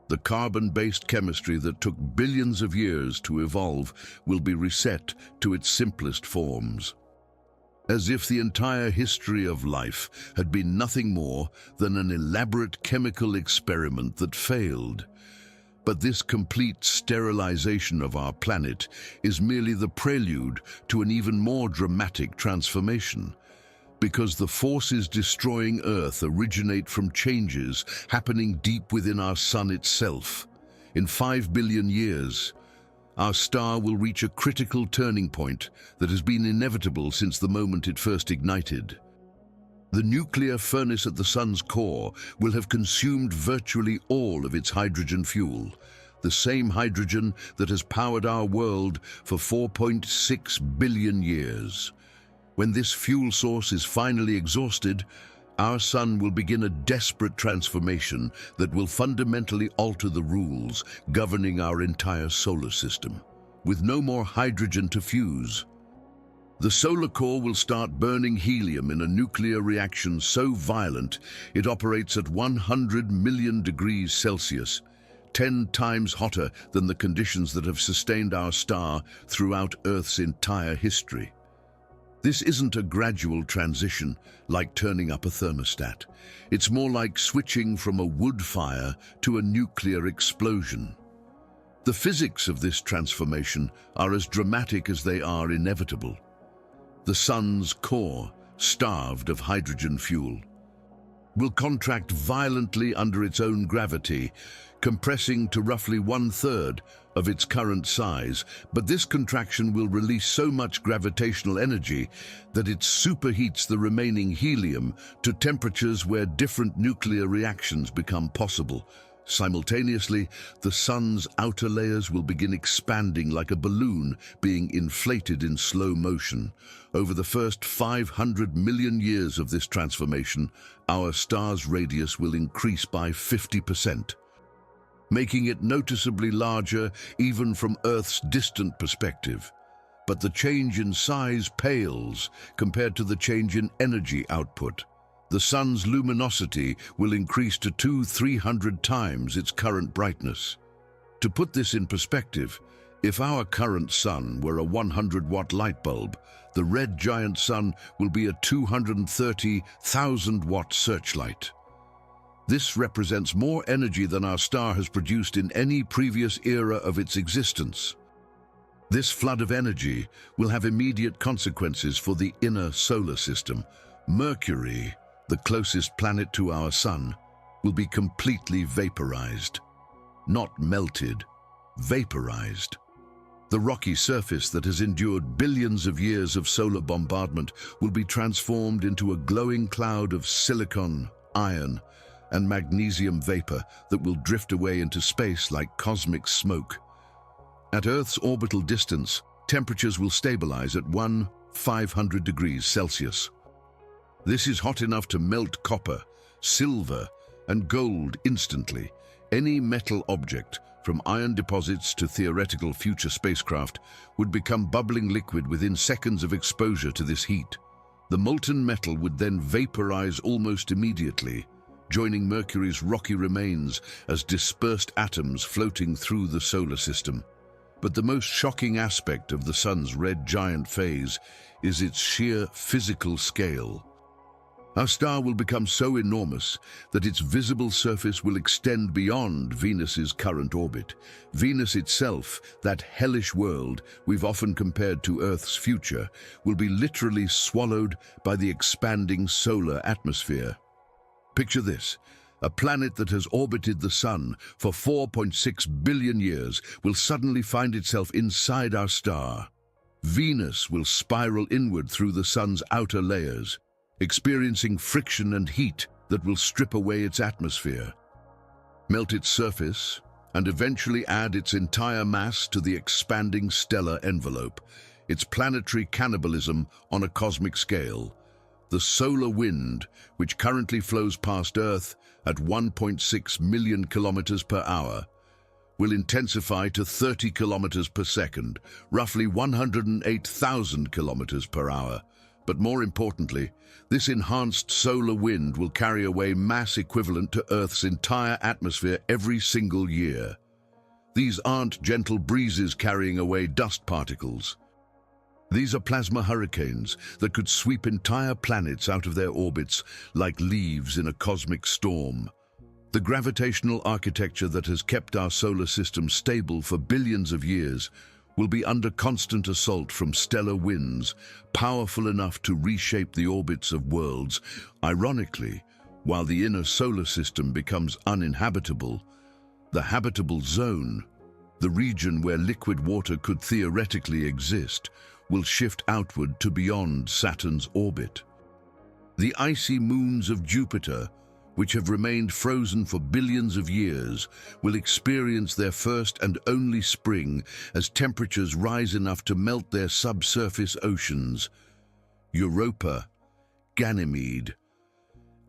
[SPEAKER 1] The carbon-based chemistry that took billions of years to evolve will be reset to its simplest forms. As if the entire history of life had been nothing more than an elaborate chemical experiment that failed. But this complete sterilization of our planet is merely the prelude to an even more dramatic transformation, because the forces destroying Earth originate from changes happening deep within our sun itself. In 5 billion years, our star will reach a critical turning point that has been inevitable since the moment it first ignited. The nuclear furnace at the sun's core will have consumed virtually all of its hydrogen fuel, the same hydrogen that has powered our world for 4.6 billion years. When this fuel source is finally exhausted, our sun will begin a desperate transformation that will fundamentally alter the rules governing our entire solar system. With no more hydrogen to fuse, the solar core will start burning helium in a nuclear reaction so violent it operates at 100 million degrees Celsius, 10 times hotter than the conditions that have sustained our star throughout Earth's entire history. This isn't a gradual transition like turning up a thermostat. It's more like switching from a wood fire to a nuclear explosion. The physics of this transformation are as dramatic as they are inevitable. The sun's core, starved of hydrogen fuel, will contract violently under its own gravity, compressing to roughly 1/3 of its current size, but this contraction will release so much gravitational energy that it superheats the remaining helium to temperatures where different nuclear reactions become possible. Simultaneously, the sun's outer layers will begin expanding like a balloon being inflated in slow motion. Over the first 500 million years of this transformation, our star's radius will increase by 50%, making it noticeably larger even from Earth's distant perspective. But the change in size pales compared to the change in energy output. The sun's luminosity will increase to 200–300 times its current brightness. To put this in perspective, if our current sun were a 100-watt light bulb, the red giant sun will be a 230,000-watt searchlight. This represents more energy than our star has produced in any previous era of its existence. This flood of energy will have immediate consequences for the inner solar system. Mercury, the closest planet to our sun, will be completely vaporized. Not melted, vaporized. The rocky surface that has endured billions of years of solar bombardment will be transformed into a glowing cloud of silicon, iron, and magnesium vapor that will drift away into space like cosmic smoke. At Earth's orbital distance, temperatures will stabilize at 500 degrees Celsius. This is hot enough to melt copper, silver, and gold instantly. Any metal object, from iron deposits to theoretical future spacecraft, would become bubbling liquid within seconds of exposure to this heat. The molten metal would then vaporize almost immediately, joining Mercury's rocky remains as dispersed atoms floating through the solar system. But the most shocking aspect of the sun's red giant phase is its sheer physical scale. Our star will become so enormous that its visible surface will extend beyond Venus's current orbit. Venus itself, that hellish world we've often compared to Earth's future, will be literally swallowed by the expanding solar atmosphere. Picture this. A planet that has orbited the sun for 4.6 billion years will suddenly find itself inside our star. Venus will spiral inward through the sun's outer layers, experiencing friction and heat that will strip away its atmosphere, melt its surface, and eventually add its entire mass to the expanding stellar envelope. It's planetary cannibalism on a cosmic scale. The solar wind, which currently flows past Earth at 1.6 million kilometers per hour, will intensify to 30 kilometers per second, roughly 108,000 kilometers per hour. But more importantly, this enhanced solar wind will carry away mass equivalent to Earth's entire atmosphere every single year. These aren't gentle breezes carrying away dust particles. These are plasma hurricanes that could sweep entire planets out of their orbits like leaves in a cosmic storm. The gravitational architecture that has kept our solar system stable for billions of years will be under constant assault from stellar winds, powerful enough to reshape the orbits of worlds. Ironically, while the inner solar system becomes uninhabitable, the habitable zone, the region where liquid water could theoretically exist, will shift outward to beyond Saturn's orbit. The icy moons of Jupiter, which have remained frozen for billions of years, will experience their first and only spring as temperatures rise enough to melt their subsurface oceans. Europa, Ganymede,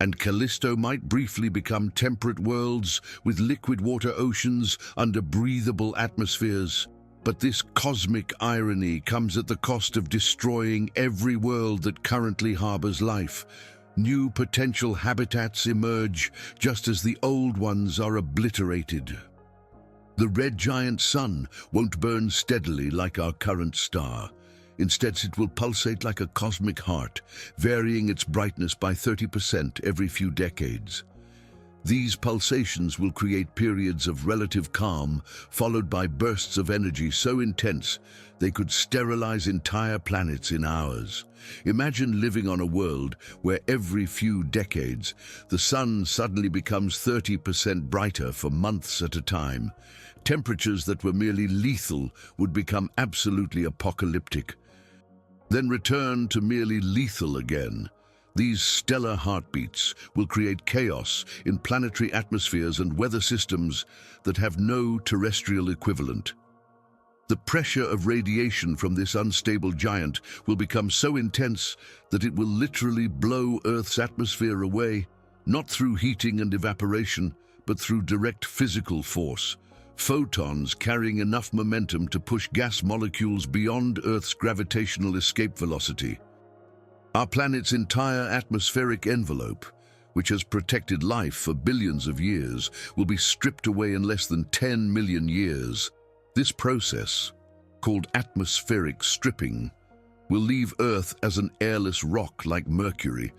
[SPEAKER 1] and Callisto might briefly become temperate worlds with liquid water oceans under breathable atmospheres. But this cosmic irony comes at the cost of destroying every world that currently harbors life. New potential habitats emerge just as the old ones are obliterated. The red giant sun won't burn steadily like our current star. Instead, it will pulsate like a cosmic heart, varying its brightness by 30% every few decades. These pulsations will create periods of relative calm, followed by bursts of energy so intense they could sterilize entire planets in hours. Imagine living on a world where every few decades the sun suddenly becomes 30% brighter for months at a time. Temperatures that were merely lethal would become absolutely apocalyptic, then return to merely lethal again. These stellar heartbeats will create chaos in planetary atmospheres and weather systems that have no terrestrial equivalent. The pressure of radiation from this unstable giant will become so intense that it will literally blow Earth's atmosphere away, not through heating and evaporation, but through direct physical force. Photons carrying enough momentum to push gas molecules beyond Earth's gravitational escape velocity. Our planet's entire atmospheric envelope, which has protected life for billions of years, will be stripped away in less than 10 million years. This process, called atmospheric stripping, will leave Earth as an airless rock like Mercury,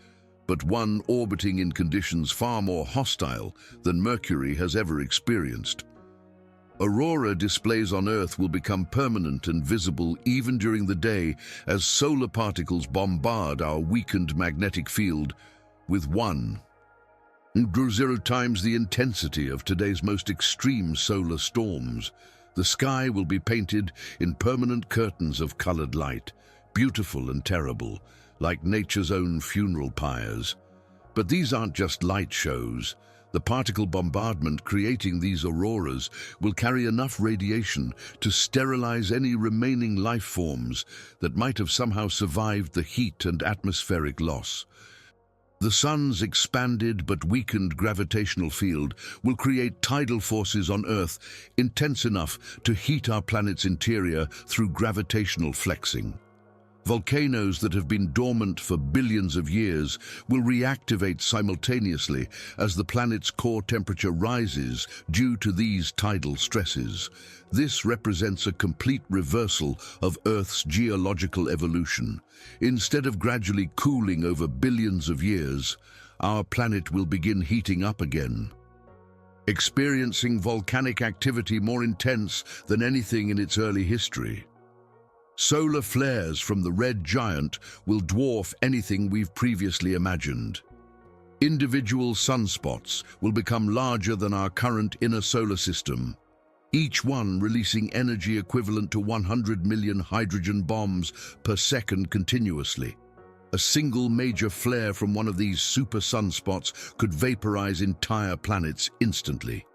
[SPEAKER 1] but one orbiting in conditions far more hostile than Mercury has ever experienced. Aurora displays on Earth will become permanent and visible even during the day as solar particles bombard our weakened magnetic field with 1.0 times the intensity of today's most extreme solar storms. The sky will be painted in permanent curtains of colored light, beautiful and terrible, like nature's own funeral pyres. But these aren't just light shows. The particle bombardment creating these auroras will carry enough radiation to sterilize any remaining life forms that might have somehow survived the heat and atmospheric loss. The sun's expanded but weakened gravitational field will create tidal forces on Earth intense enough to heat our planet's interior through gravitational flexing. Volcanoes that have been dormant for billions of years will reactivate simultaneously as the planet's core temperature rises due to these tidal stresses. This represents a complete reversal of Earth's geological evolution. Instead of gradually cooling over billions of years, our planet will begin heating up again, experiencing volcanic activity more intense than anything in its early history. Solar flares from the red giant will dwarf anything we've previously imagined. Individual sunspots will become larger than our current inner solar system, each one releasing energy equivalent to 100 million hydrogen bombs per second continuously. A single major flare from one of these super sunspots could vaporize entire planets instantly.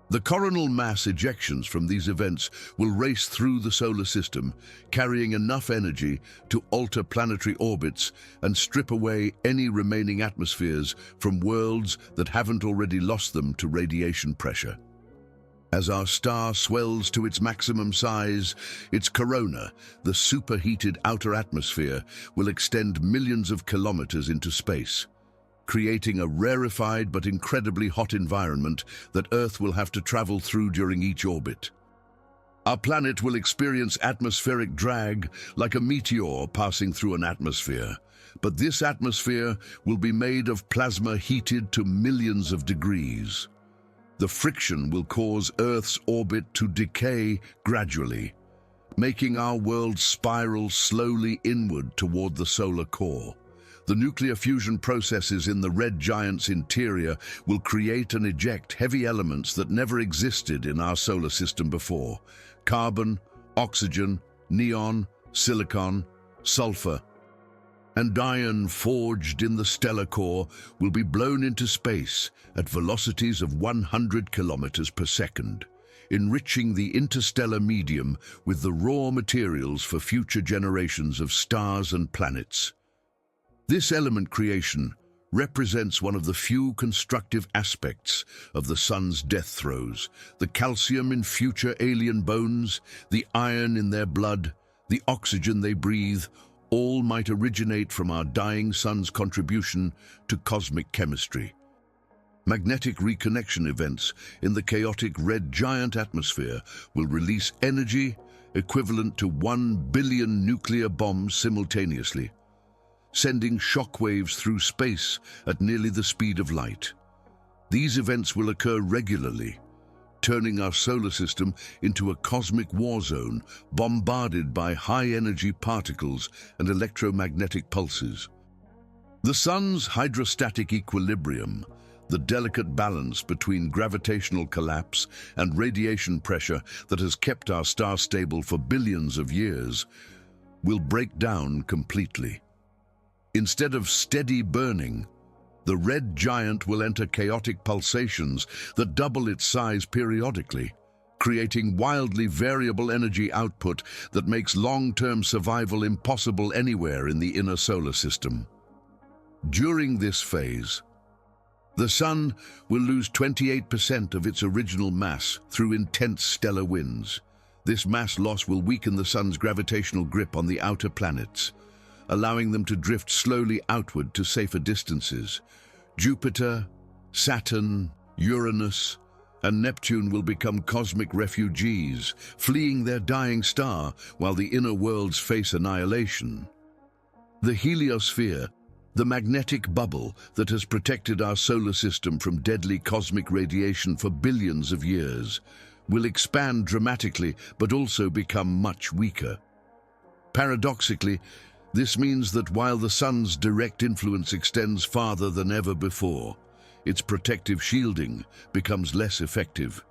[SPEAKER 1] The coronal mass ejections from these events will race through the solar system, carrying enough energy to alter planetary orbits and strip away any remaining atmospheres from worlds that haven't already lost them to radiation pressure. As our star swells to its maximum size, its corona, the superheated outer atmosphere, will extend millions of kilometers into space, creating a rarefied but incredibly hot environment that Earth will have to travel through during each orbit. Our planet will experience atmospheric drag like a meteor passing through an atmosphere, but this atmosphere will be made of plasma heated to millions of degrees. The friction will cause Earth's orbit to decay gradually, making our world spiral slowly inward toward the solar core. The nuclear fusion processes in the red giant's interior will create and eject heavy elements that never existed in our solar system before. Carbon, oxygen, neon, silicon, sulfur, and iron forged in the stellar core will be blown into space at velocities of 100 kilometers per second, enriching the interstellar medium with the raw materials for future generations of stars and planets. This element creation represents one of the few constructive aspects of the sun's death throes. The calcium in future alien bones, the iron in their blood, the oxygen they breathe, all might originate from our dying sun's contribution to cosmic chemistry. Magnetic reconnection events in the chaotic red giant atmosphere will release energy equivalent to 1 billion nuclear bombs simultaneously, sending shockwaves through space at nearly the speed of light. These events will occur regularly, turning our solar system into a cosmic war zone bombarded by high-energy particles and electromagnetic pulses. The sun's hydrostatic equilibrium, the delicate balance between gravitational collapse and radiation pressure that has kept our star stable for billions of years, will break down completely. Instead of steady burning, the red giant will enter chaotic pulsations that double its size periodically, creating wildly variable energy output that makes long-term survival impossible anywhere in the inner solar system. During this phase, the Sun will lose 28% of its original mass through intense stellar winds. This mass loss will weaken the Sun's gravitational grip on the outer planets, allowing them to drift slowly outward to safer distances. Jupiter, Saturn, Uranus, and Neptune will become cosmic refugees, fleeing their dying star while the inner worlds face annihilation. The heliosphere, the magnetic bubble that has protected our solar system from deadly cosmic radiation for billions of years, will expand dramatically but also become much weaker. Paradoxically, this means that while the Sun's direct influence extends farther than ever before, its protective shielding becomes less effective.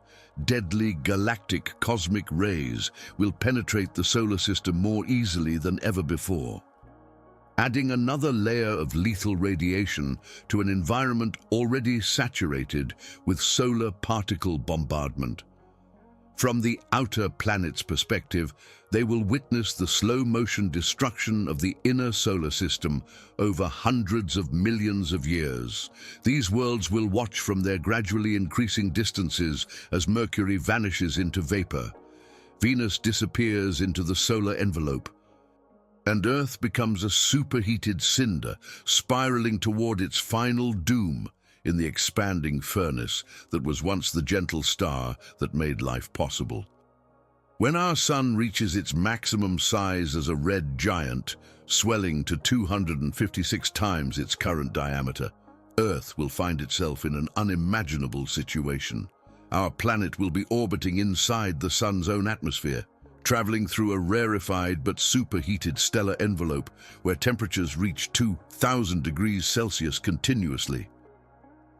[SPEAKER 1] Deadly galactic cosmic rays will penetrate the solar system more easily than ever before, adding another layer of lethal radiation to an environment already saturated with solar particle bombardment. From the outer planet's perspective, they will witness the slow-motion destruction of the inner solar system over hundreds of millions of years. These worlds will watch from their gradually increasing distances as Mercury vanishes into vapor, Venus disappears into the solar envelope, and Earth becomes a superheated cinder, spiraling toward its final doom in the expanding furnace that was once the gentle star that made life possible. When our Sun reaches its maximum size as a red giant, swelling to 256 times its current diameter, Earth will find itself in an unimaginable situation. Our planet will be orbiting inside the Sun's own atmosphere, traveling through a rarefied but superheated stellar envelope where temperatures reach 2,000 degrees Celsius continuously.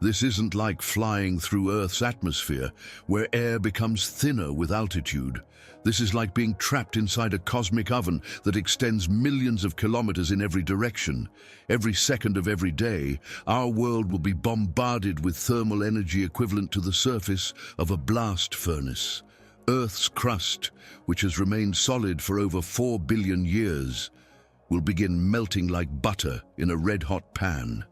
[SPEAKER 1] This isn't like flying through Earth's atmosphere, where air becomes thinner with altitude. This is like being trapped inside a cosmic oven that extends millions of kilometers in every direction. Every second of every day, our world will be bombarded with thermal energy equivalent to the surface of a blast furnace. Earth's crust, which has remained solid for over 4 billion years, will begin melting like butter in a red-hot pan.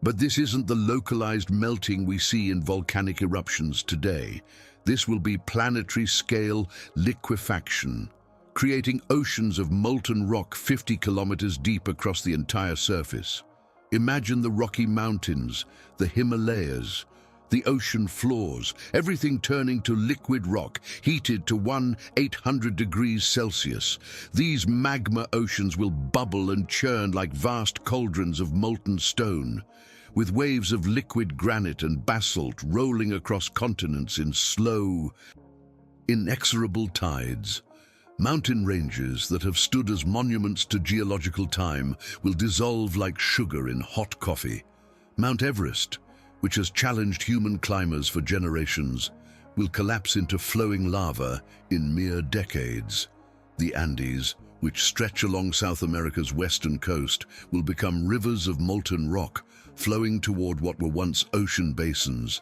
[SPEAKER 1] But this isn't the localized melting we see in volcanic eruptions today. This will be planetary-scale liquefaction, creating oceans of molten rock 50 kilometers deep across the entire surface. Imagine the Rocky Mountains, the Himalayas, the ocean floors, everything turning to liquid rock, heated to 1,800 degrees Celsius. These magma oceans will bubble and churn like vast cauldrons of molten stone, with waves of liquid granite and basalt rolling across continents in slow, inexorable tides. Mountain ranges that have stood as monuments to geological time will dissolve like sugar in hot coffee. Mount Everest, which has challenged human climbers for generations, will collapse into flowing lava in mere decades. The Andes, which stretch along South America's western coast, will become rivers of molten rock, flowing toward what were once ocean basins.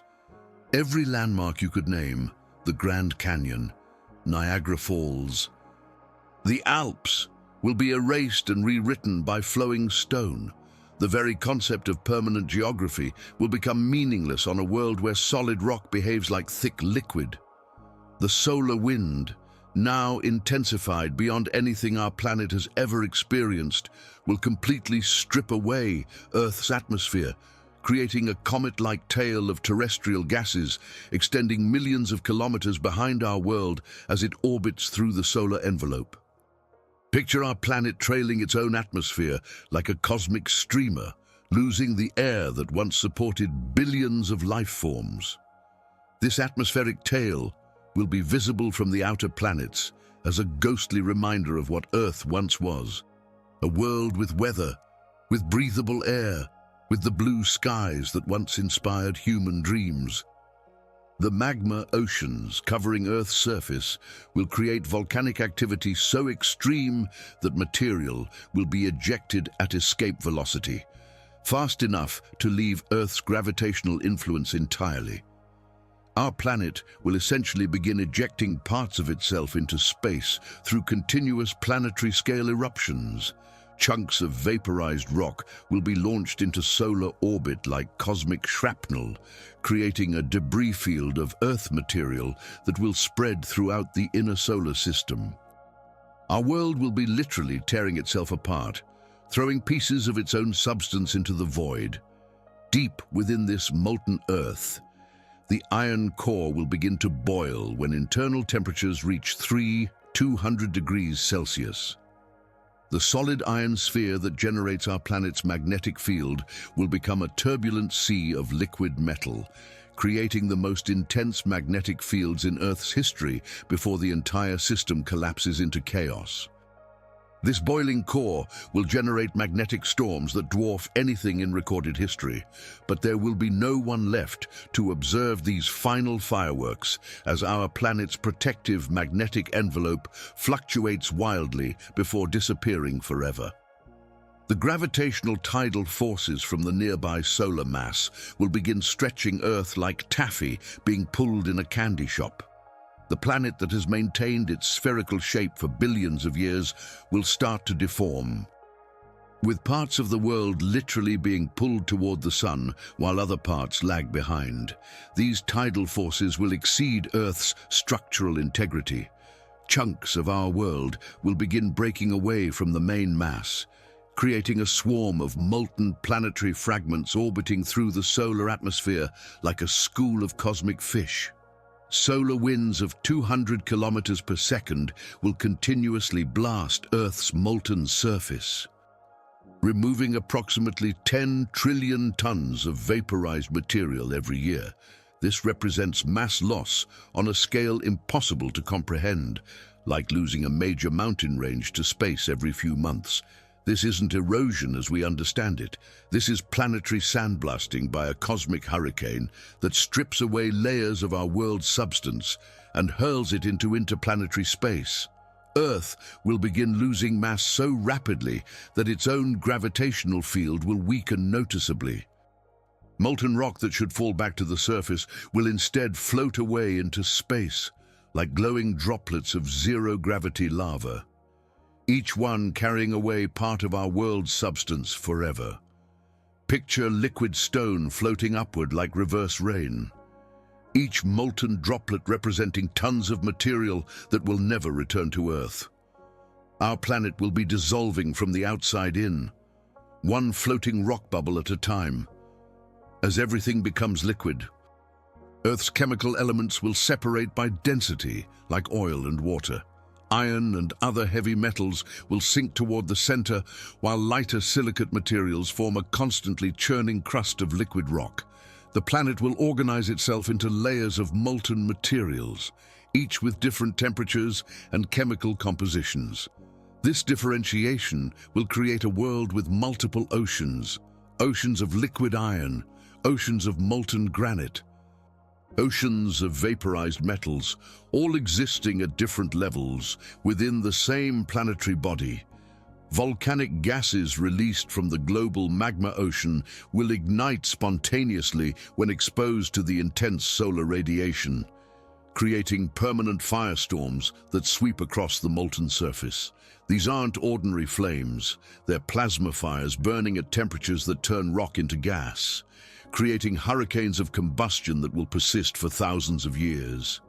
[SPEAKER 1] Every landmark you could name, the Grand Canyon, Niagara Falls, the Alps, will be erased and rewritten by flowing stone. The very concept of permanent geography will become meaningless on a world where solid rock behaves like thick liquid. The solar wind, now intensified beyond anything our planet has ever experienced, will completely strip away Earth's atmosphere, creating a comet-like tail of terrestrial gases extending millions of kilometers behind our world as it orbits through the solar envelope. Picture our planet trailing its own atmosphere like a cosmic streamer, losing the air that once supported billions of life forms. This atmospheric tail will be visible from the outer planets as a ghostly reminder of what Earth once was. A world with weather, with breathable air, with the blue skies that once inspired human dreams. The magma oceans covering Earth's surface will create volcanic activity so extreme that material will be ejected at escape velocity, fast enough to leave Earth's gravitational influence entirely. Our planet will essentially begin ejecting parts of itself into space through continuous planetary-scale eruptions. Chunks of vaporized rock will be launched into solar orbit like cosmic shrapnel, creating a debris field of Earth material that will spread throughout the inner solar system. Our world will be literally tearing itself apart, throwing pieces of its own substance into the void. Deep within this molten Earth, the iron core will begin to boil when internal temperatures reach 200 degrees Celsius. The solid iron sphere that generates our planet's magnetic field will become a turbulent sea of liquid metal, creating the most intense magnetic fields in Earth's history before the entire system collapses into chaos. This boiling core will generate magnetic storms that dwarf anything in recorded history, but there will be no one left to observe these final fireworks as our planet's protective magnetic envelope fluctuates wildly before disappearing forever. The gravitational tidal forces from the nearby solar mass will begin stretching Earth like taffy being pulled in a candy shop. The planet that has maintained its spherical shape for billions of years will start to deform, with parts of the world literally being pulled toward the sun while other parts lag behind. These tidal forces will exceed Earth's structural integrity. Chunks of our world will begin breaking away from the main mass, creating a swarm of molten planetary fragments orbiting through the solar atmosphere like a school of cosmic fish. Solar winds of 200 kilometers per second will continuously blast Earth's molten surface, removing approximately 10 trillion tons of vaporized material every year. This represents mass loss on a scale impossible to comprehend, like losing a major mountain range to space every few months. This isn't erosion as we understand it. This is planetary sandblasting by a cosmic hurricane that strips away layers of our world's substance and hurls it into interplanetary space. Earth will begin losing mass so rapidly that its own gravitational field will weaken noticeably. Molten rock that should fall back to the surface will instead float away into space, like glowing droplets of zero-gravity lava, each one carrying away part of our world's substance forever. Picture liquid stone floating upward like reverse rain, each molten droplet representing tons of material that will never return to Earth. Our planet will be dissolving from the outside in, one floating rock bubble at a time. As everything becomes liquid, Earth's chemical elements will separate by density like oil and water. Iron and other heavy metals will sink toward the center, while lighter silicate materials form a constantly churning crust of liquid rock. The planet will organize itself into layers of molten materials, each with different temperatures and chemical compositions. This differentiation will create a world with multiple oceans, oceans of liquid iron, oceans of molten granite, oceans of vaporized metals, all existing at different levels within the same planetary body. Volcanic gases released from the global magma ocean will ignite spontaneously when exposed to the intense solar radiation, creating permanent firestorms that sweep across the molten surface. These aren't ordinary flames, they're plasma fires burning at temperatures that turn rock into gas, creating hurricanes of combustion that will persist for thousands of years.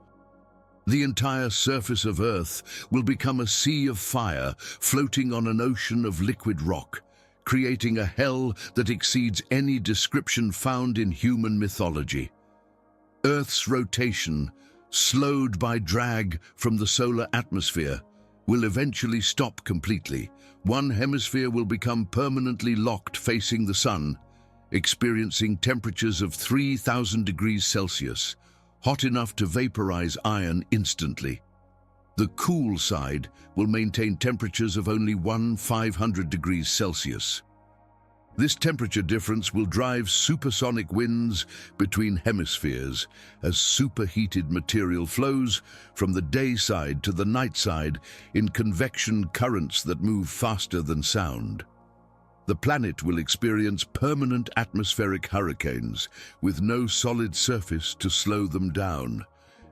[SPEAKER 1] The entire surface of Earth will become a sea of fire floating on an ocean of liquid rock, creating a hell that exceeds any description found in human mythology. Earth's rotation, slowed by drag from the solar atmosphere, will eventually stop completely. One hemisphere will become permanently locked facing the sun, experiencing temperatures of 3,000 degrees Celsius, hot enough to vaporize iron instantly. The cool side will maintain temperatures of only 500 degrees Celsius. This temperature difference will drive supersonic winds between hemispheres as superheated material flows from the day side to the night side in convection currents that move faster than sound. The planet will experience permanent atmospheric hurricanes with no solid surface to slow them down.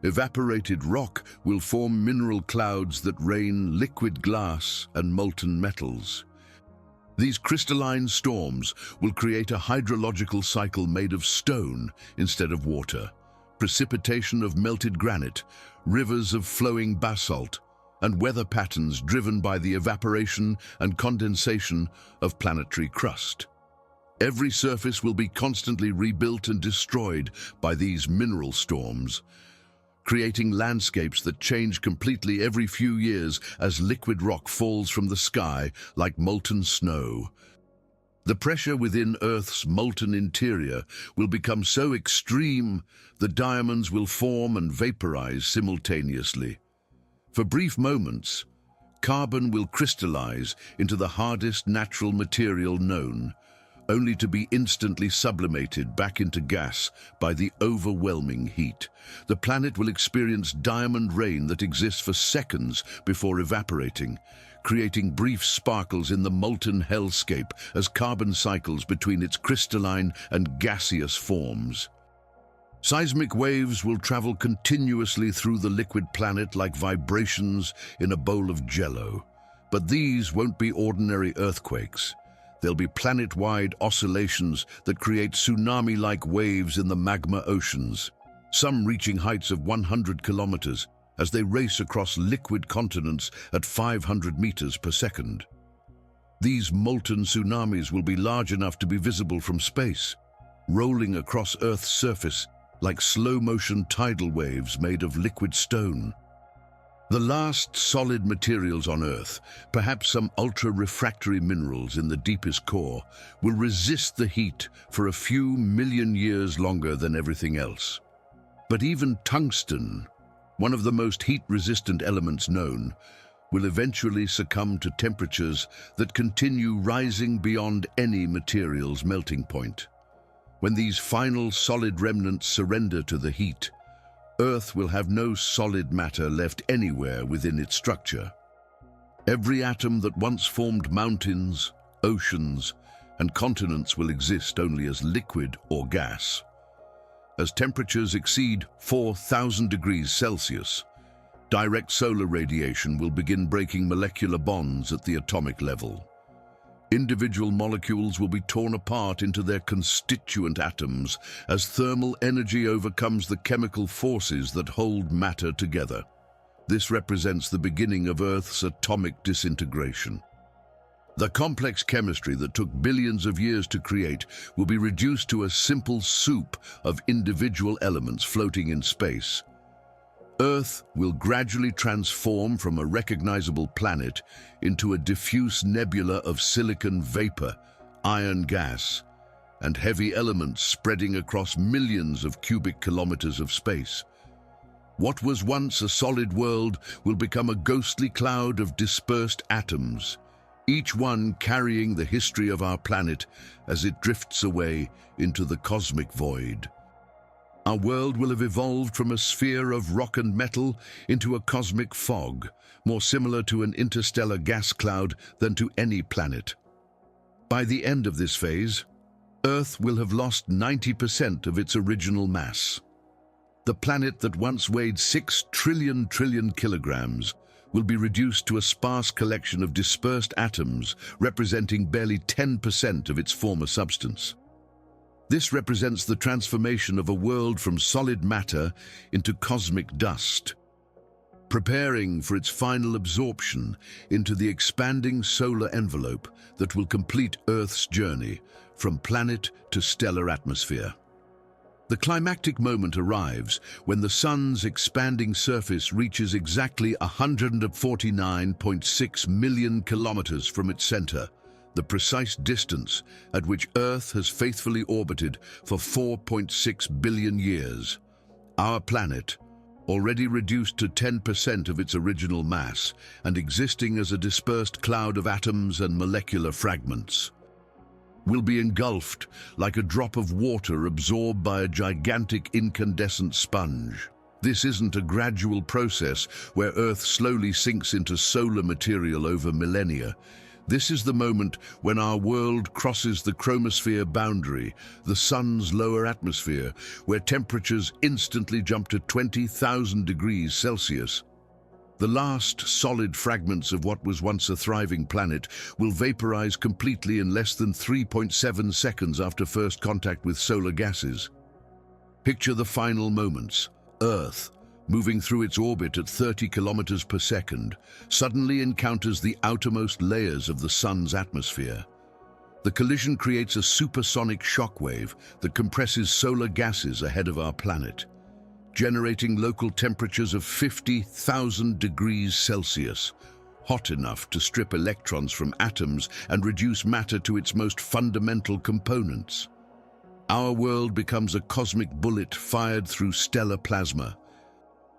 [SPEAKER 1] Evaporated rock will form mineral clouds that rain liquid glass and molten metals. These crystalline storms will create a hydrological cycle made of stone instead of water, precipitation of melted granite, rivers of flowing basalt, and weather patterns driven by the evaporation and condensation of planetary crust. Every surface will be constantly rebuilt and destroyed by these mineral storms, creating landscapes that change completely every few years as liquid rock falls from the sky like molten snow. The pressure within Earth's molten interior will become so extreme that diamonds will form and vaporize simultaneously. For brief moments, carbon will crystallize into the hardest natural material known, only to be instantly sublimated back into gas by the overwhelming heat. The planet will experience diamond rain that exists for seconds before evaporating, creating brief sparkles in the molten hellscape as carbon cycles between its crystalline and gaseous forms. Seismic waves will travel continuously through the liquid planet like vibrations in a bowl of jello. But these won't be ordinary earthquakes. There'll be planet-wide oscillations that create tsunami-like waves in the magma oceans, some reaching heights of 100 kilometers as they race across liquid continents at 500 meters per second. These molten tsunamis will be large enough to be visible from space, rolling across Earth's surface like slow-motion tidal waves made of liquid stone. The last solid materials on Earth, perhaps some ultra-refractory minerals in the deepest core, will resist the heat for a few million years longer than everything else. But even tungsten, one of the most heat-resistant elements known, will eventually succumb to temperatures that continue rising beyond any material's melting point. When these final solid remnants surrender to the heat, Earth will have no solid matter left anywhere within its structure. Every atom that once formed mountains, oceans, and continents will exist only as liquid or gas. As temperatures exceed 4,000 degrees Celsius, direct solar radiation will begin breaking molecular bonds at the atomic level. Individual molecules will be torn apart into their constituent atoms as thermal energy overcomes the chemical forces that hold matter together. This represents the beginning of Earth's atomic disintegration. The complex chemistry that took billions of years to create will be reduced to a simple soup of individual elements floating in space. Earth will gradually transform from a recognizable planet into a diffuse nebula of silicon vapor, iron gas, and heavy elements spreading across millions of cubic kilometers of space. What was once a solid world will become a ghostly cloud of dispersed atoms, each one carrying the history of our planet as it drifts away into the cosmic void. Our world will have evolved from a sphere of rock and metal into a cosmic fog, more similar to an interstellar gas cloud than to any planet. By the end of this phase, Earth will have lost 90% of its original mass. The planet that once weighed 6 trillion kilograms will be reduced to a sparse collection of dispersed atoms representing barely 10% of its former substance. This represents the transformation of a world from solid matter into cosmic dust, preparing for its final absorption into the expanding solar envelope that will complete Earth's journey from planet to stellar atmosphere. The climactic moment arrives when the Sun's expanding surface reaches exactly 149.6 million kilometers from its center, the precise distance at which Earth has faithfully orbited for 4.6 billion years. Our planet, already reduced to 10% of its original mass and existing as a dispersed cloud of atoms and molecular fragments, will be engulfed like a drop of water absorbed by a gigantic incandescent sponge. This isn't a gradual process where Earth slowly sinks into solar material over millennia. This is the moment when our world crosses the chromosphere boundary, the sun's lower atmosphere, where temperatures instantly jump to 20,000 degrees Celsius. The last solid fragments of what was once a thriving planet will vaporize completely in less than 3.7 seconds after first contact with solar gases. Picture the final moments. Earth, moving through its orbit at 30 kilometers per second, suddenly encounters the outermost layers of the sun's atmosphere. The collision creates a supersonic shockwave that compresses solar gases ahead of our planet, generating local temperatures of 50,000 degrees Celsius, hot enough to strip electrons from atoms and reduce matter to its most fundamental components. Our world becomes a cosmic bullet fired through stellar plasma,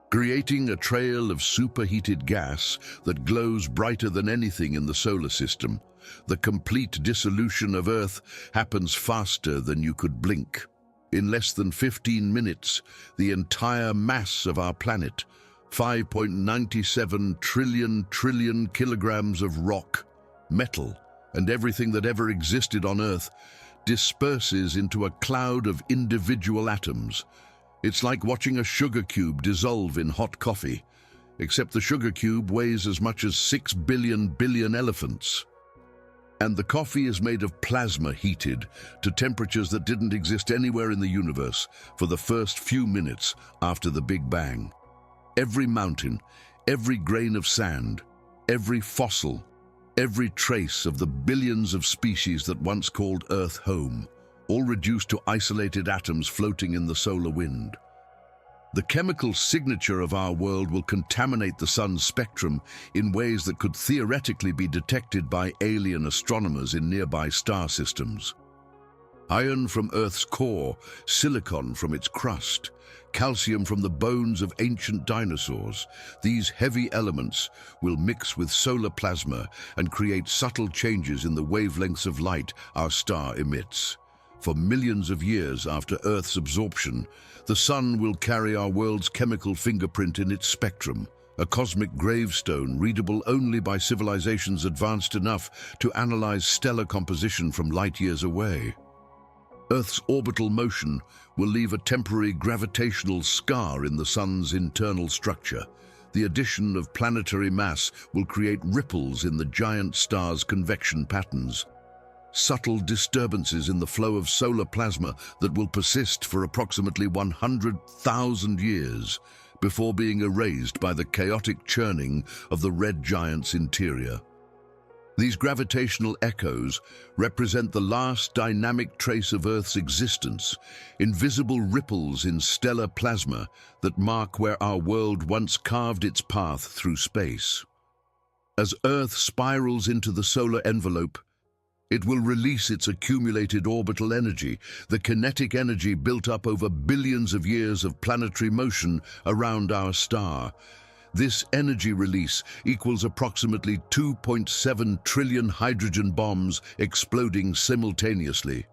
[SPEAKER 1] creating a trail of superheated gas that glows brighter than anything in the solar system. The complete dissolution of Earth happens faster than you could blink. In less than 15 minutes, the entire mass of our planet, 5.97 trillion kilograms of rock, metal, and everything that ever existed on Earth, disperses into a cloud of individual atoms. It's like watching a sugar cube dissolve in hot coffee, except the sugar cube weighs as much as 6 billion elephants. And the coffee is made of plasma heated to temperatures that didn't exist anywhere in the universe for the first few minutes after the Big Bang. Every mountain, every grain of sand, every fossil, every trace of the billions of species that once called Earth home, all reduced to isolated atoms floating in the solar wind. The chemical signature of our world will contaminate the sun's spectrum in ways that could theoretically be detected by alien astronomers in nearby star systems. Iron from Earth's core, silicon from its crust, calcium from the bones of ancient dinosaurs. These heavy elements will mix with solar plasma and create subtle changes in the wavelengths of light our star emits. For millions of years after Earth's absorption, the sun will carry our world's chemical fingerprint in its spectrum, a cosmic gravestone readable only by civilizations advanced enough to analyze stellar composition from light years away. Earth's orbital motion will leave a temporary gravitational scar in the sun's internal structure. The addition of planetary mass will create ripples in the giant star's convection patterns, subtle disturbances in the flow of solar plasma that will persist for approximately 100,000 years before being erased by the chaotic churning of the red giant's interior. These gravitational echoes represent the last dynamic trace of Earth's existence, invisible ripples in stellar plasma that mark where our world once carved its path through space. As Earth spirals into the solar envelope, it will release its accumulated orbital energy, the kinetic energy built up over billions of years of planetary motion around our star. This energy release equals approximately 2.7 trillion hydrogen bombs exploding simultaneously,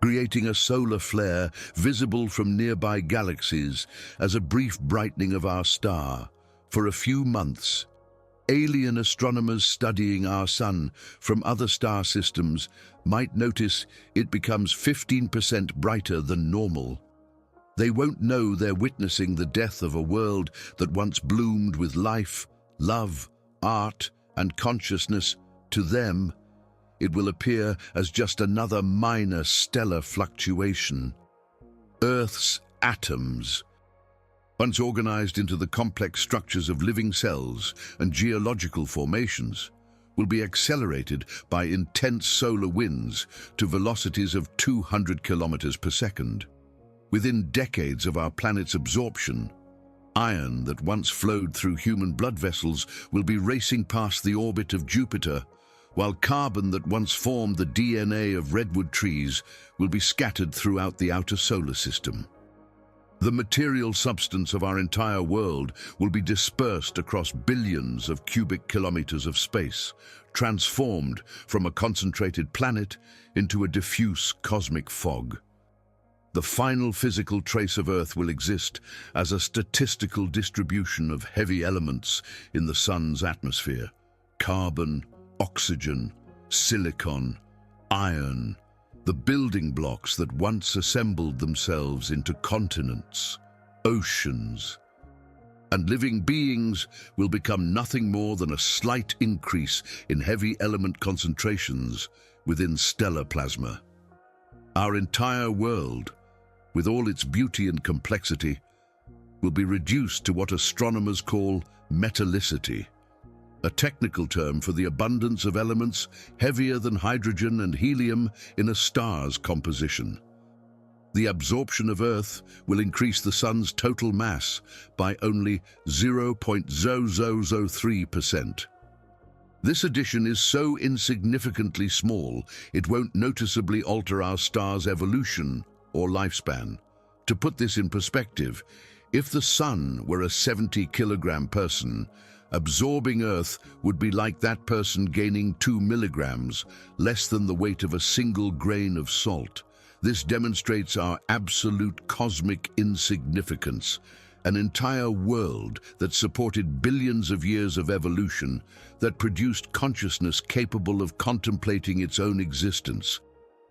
[SPEAKER 1] creating a solar flare visible from nearby galaxies as a brief brightening of our star. For a few months, alien astronomers studying our sun from other star systems might notice it becomes 15% brighter than normal. They won't know they're witnessing the death of a world that once bloomed with life, love, art, and consciousness. To them, it will appear as just another minor stellar fluctuation. Earth's atoms, once organized into the complex structures of living cells and geological formations, will be accelerated by intense solar winds to velocities of 200 kilometers per second. Within decades of our planet's absorption, iron that once flowed through human blood vessels will be racing past the orbit of Jupiter, while carbon that once formed the DNA of redwood trees will be scattered throughout the outer solar system. The material substance of our entire world will be dispersed across billions of cubic kilometers of space, transformed from a concentrated planet into a diffuse cosmic fog. The final physical trace of Earth will exist as a statistical distribution of heavy elements in the Sun's atmosphere: carbon, oxygen, silicon, iron, the building blocks that once assembled themselves into continents, oceans, and living beings will become nothing more than a slight increase in heavy element concentrations within stellar plasma. Our entire world, with all its beauty and complexity, will be reduced to what astronomers call metallicity, a technical term for the abundance of elements heavier than hydrogen and helium in a star's composition. The absorption of Earth will increase the Sun's total mass by only 0.0003%. This addition is so insignificantly small, it won't noticeably alter our star's evolution or lifespan. To put this in perspective, if the Sun were a 70-kilogram person, absorbing Earth would be like that person gaining 2 milligrams, less than the weight of a single grain of salt. This demonstrates our absolute cosmic insignificance. An entire world that supported billions of years of evolution, that produced consciousness capable of contemplating its own existence,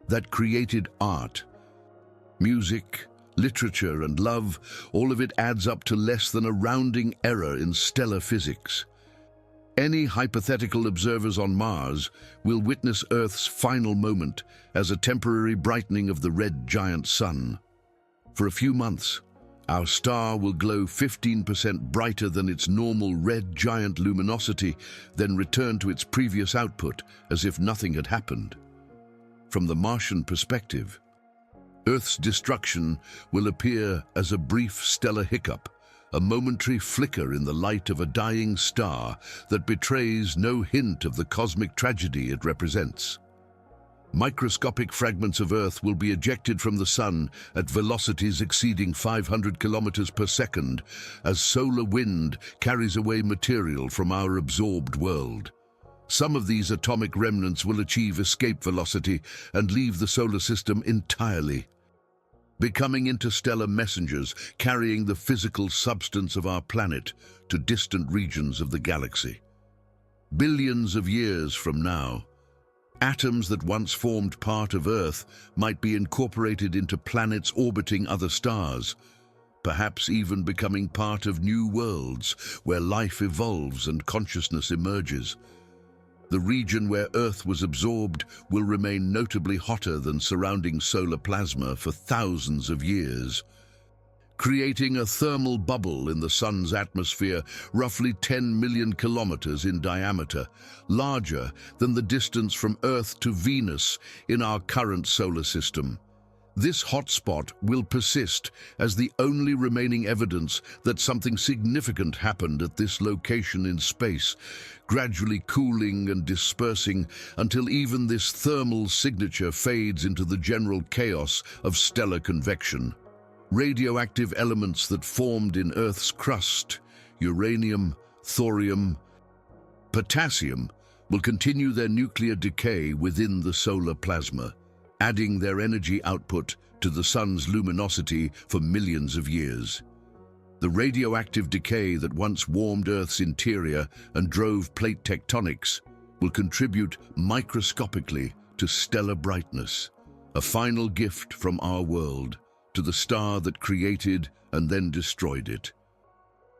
[SPEAKER 1] that created art, music, literature and love, all of it adds up to less than a rounding error in stellar physics. Any hypothetical observers on Mars will witness Earth's final moment as a temporary brightening of the red giant sun. For a few months, our star will glow 15% brighter than its normal red giant luminosity, then return to its previous output as if nothing had happened. From the Martian perspective, Earth's destruction will appear as a brief stellar hiccup, a momentary flicker in the light of a dying star that betrays no hint of the cosmic tragedy it represents. Microscopic fragments of Earth will be ejected from the Sun at velocities exceeding 500 kilometers per second as solar wind carries away material from our absorbed world. Some of these atomic remnants will achieve escape velocity and leave the solar system entirely, becoming interstellar messengers carrying the physical substance of our planet to distant regions of the galaxy. Billions of years from now, atoms that once formed part of Earth might be incorporated into planets orbiting other stars, perhaps even becoming part of new worlds where life evolves and consciousness emerges. The region where Earth was absorbed will remain notably hotter than surrounding solar plasma for thousands of years, creating a thermal bubble in the Sun's atmosphere roughly 10 million kilometers in diameter, larger than the distance from Earth to Venus in our current solar system. This hotspot will persist as the only remaining evidence that something significant happened at this location in space, gradually cooling and dispersing until even this thermal signature fades into the general chaos of stellar convection. Radioactive elements that formed in Earth's crust, uranium, thorium, potassium, will continue their nuclear decay within the solar plasma, adding their energy output to the Sun's luminosity for millions of years. The radioactive decay that once warmed Earth's interior and drove plate tectonics will contribute microscopically to stellar brightness, a final gift from our world to the star that created and then destroyed it.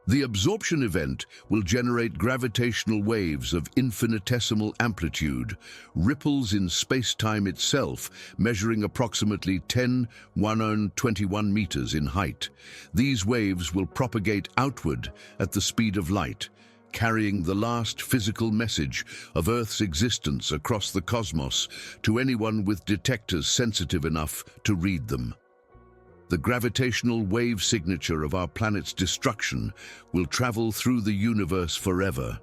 [SPEAKER 1] The absorption event will generate gravitational waves of infinitesimal amplitude, ripples in space-time itself, measuring approximately 10^21 meters in height. These waves will propagate outward at the speed of light, carrying the last physical message of Earth's existence across the cosmos to anyone with detectors sensitive enough to read them. The gravitational wave signature of our planet's destruction will travel through the universe forever.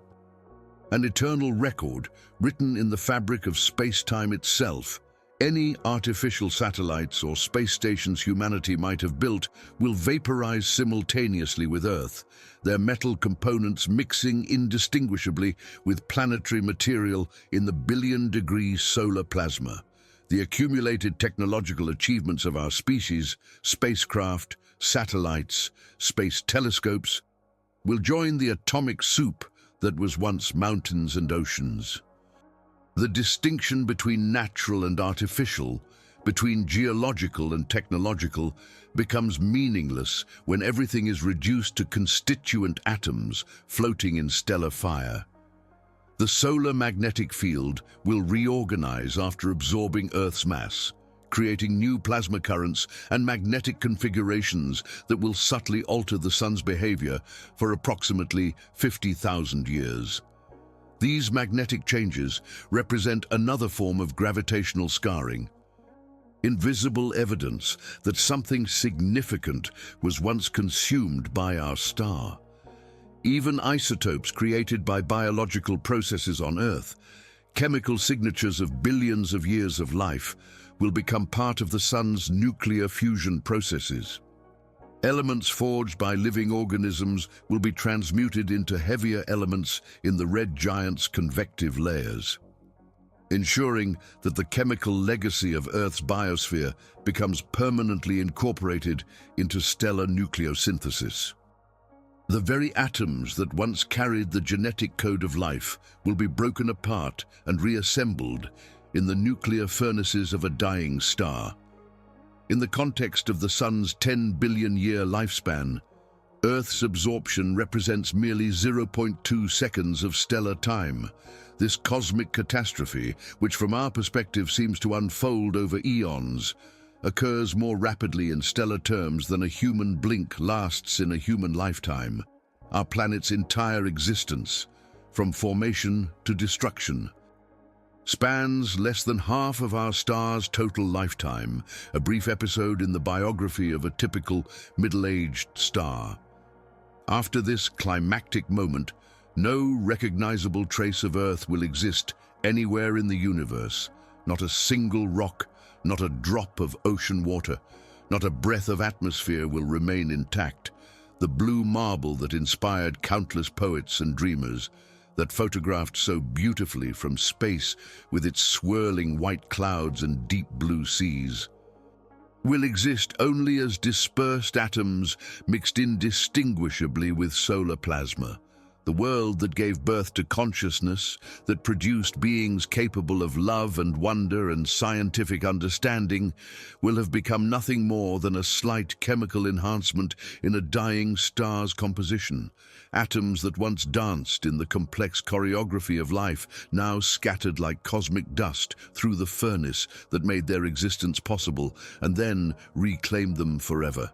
[SPEAKER 1] An eternal record written in the fabric of space-time itself, Any artificial satellites or space stations humanity might have built will vaporize simultaneously with Earth, their metal components mixing indistinguishably with planetary material in the billion-degree solar plasma. The accumulated technological achievements of our species, spacecraft, satellites, space telescopes, will join the atomic soup that was once mountains and oceans. The distinction between natural and artificial, between geological and technological, becomes meaningless when everything is reduced to constituent atoms floating in stellar fire. The solar magnetic field will reorganize after absorbing Earth's mass, creating new plasma currents and magnetic configurations that will subtly alter the Sun's behavior for approximately 50,000 years. These magnetic changes represent another form of gravitational scarring, invisible evidence that something significant was once consumed by our star. Even isotopes created by biological processes on Earth, chemical signatures of billions of years of life, will become part of the Sun's nuclear fusion processes. Elements forged by living organisms will be transmuted into heavier elements in the red giant's convective layers, ensuring that the chemical legacy of Earth's biosphere becomes permanently incorporated into stellar nucleosynthesis. The very atoms that once carried the genetic code of life will be broken apart and reassembled in the nuclear furnaces of a dying star. In the context of the Sun's 10 billion-year lifespan, Earth's absorption represents merely 0.2 seconds of stellar time. This cosmic catastrophe, which from our perspective seems to unfold over eons, occurs more rapidly in stellar terms than a human blink lasts in a human lifetime. Our planet's entire existence, from formation to destruction, spans less than half of our star's total lifetime, a brief episode in the biography of a typical middle-aged star. After this climactic moment, no recognizable trace of Earth will exist anywhere in the universe. Not a single rock, not a drop of ocean water, not a breath of atmosphere will remain intact. The blue marble that inspired countless poets and dreamers, that photographed so beautifully from space with its swirling white clouds and deep blue seas, will exist only as dispersed atoms mixed indistinguishably with solar plasma. The world that gave birth to consciousness, that produced beings capable of love and wonder and scientific understanding, will have become nothing more than a slight chemical enhancement in a dying star's composition. Atoms that once danced in the complex choreography of life, now scattered like cosmic dust through the furnace that made their existence possible, and then reclaimed them forever.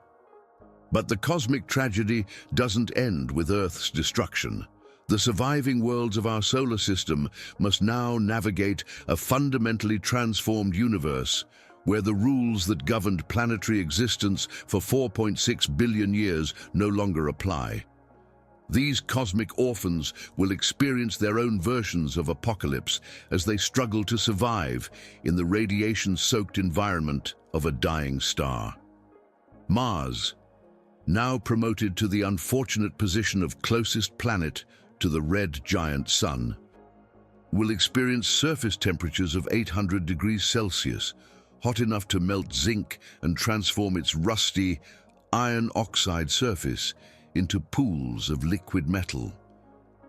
[SPEAKER 1] But the cosmic tragedy doesn't end with Earth's destruction. The surviving worlds of our solar system must now navigate a fundamentally transformed universe where the rules that governed planetary existence for 4.6 billion years no longer apply. These cosmic orphans will experience their own versions of apocalypse as they struggle to survive in the radiation-soaked environment of a dying star. Mars, now promoted to the unfortunate position of closest planet to the red giant sun, will experience surface temperatures of 800 degrees Celsius, hot enough to melt zinc and transform its rusty iron oxide surface into pools of liquid metal.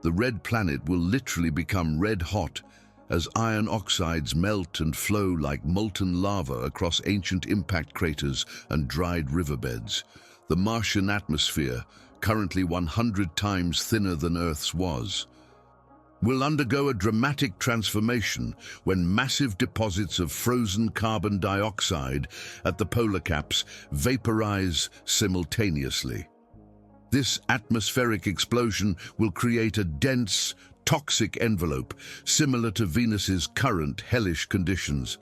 [SPEAKER 1] The red planet will literally become red hot as iron oxides melt and flow like molten lava across ancient impact craters and dried riverbeds. The Martian atmosphere, currently 100 times thinner than Earth's was, will undergo a dramatic transformation when massive deposits of frozen carbon dioxide at the polar caps vaporize simultaneously. This atmospheric explosion will create a dense, toxic envelope similar to Venus's current hellish conditions,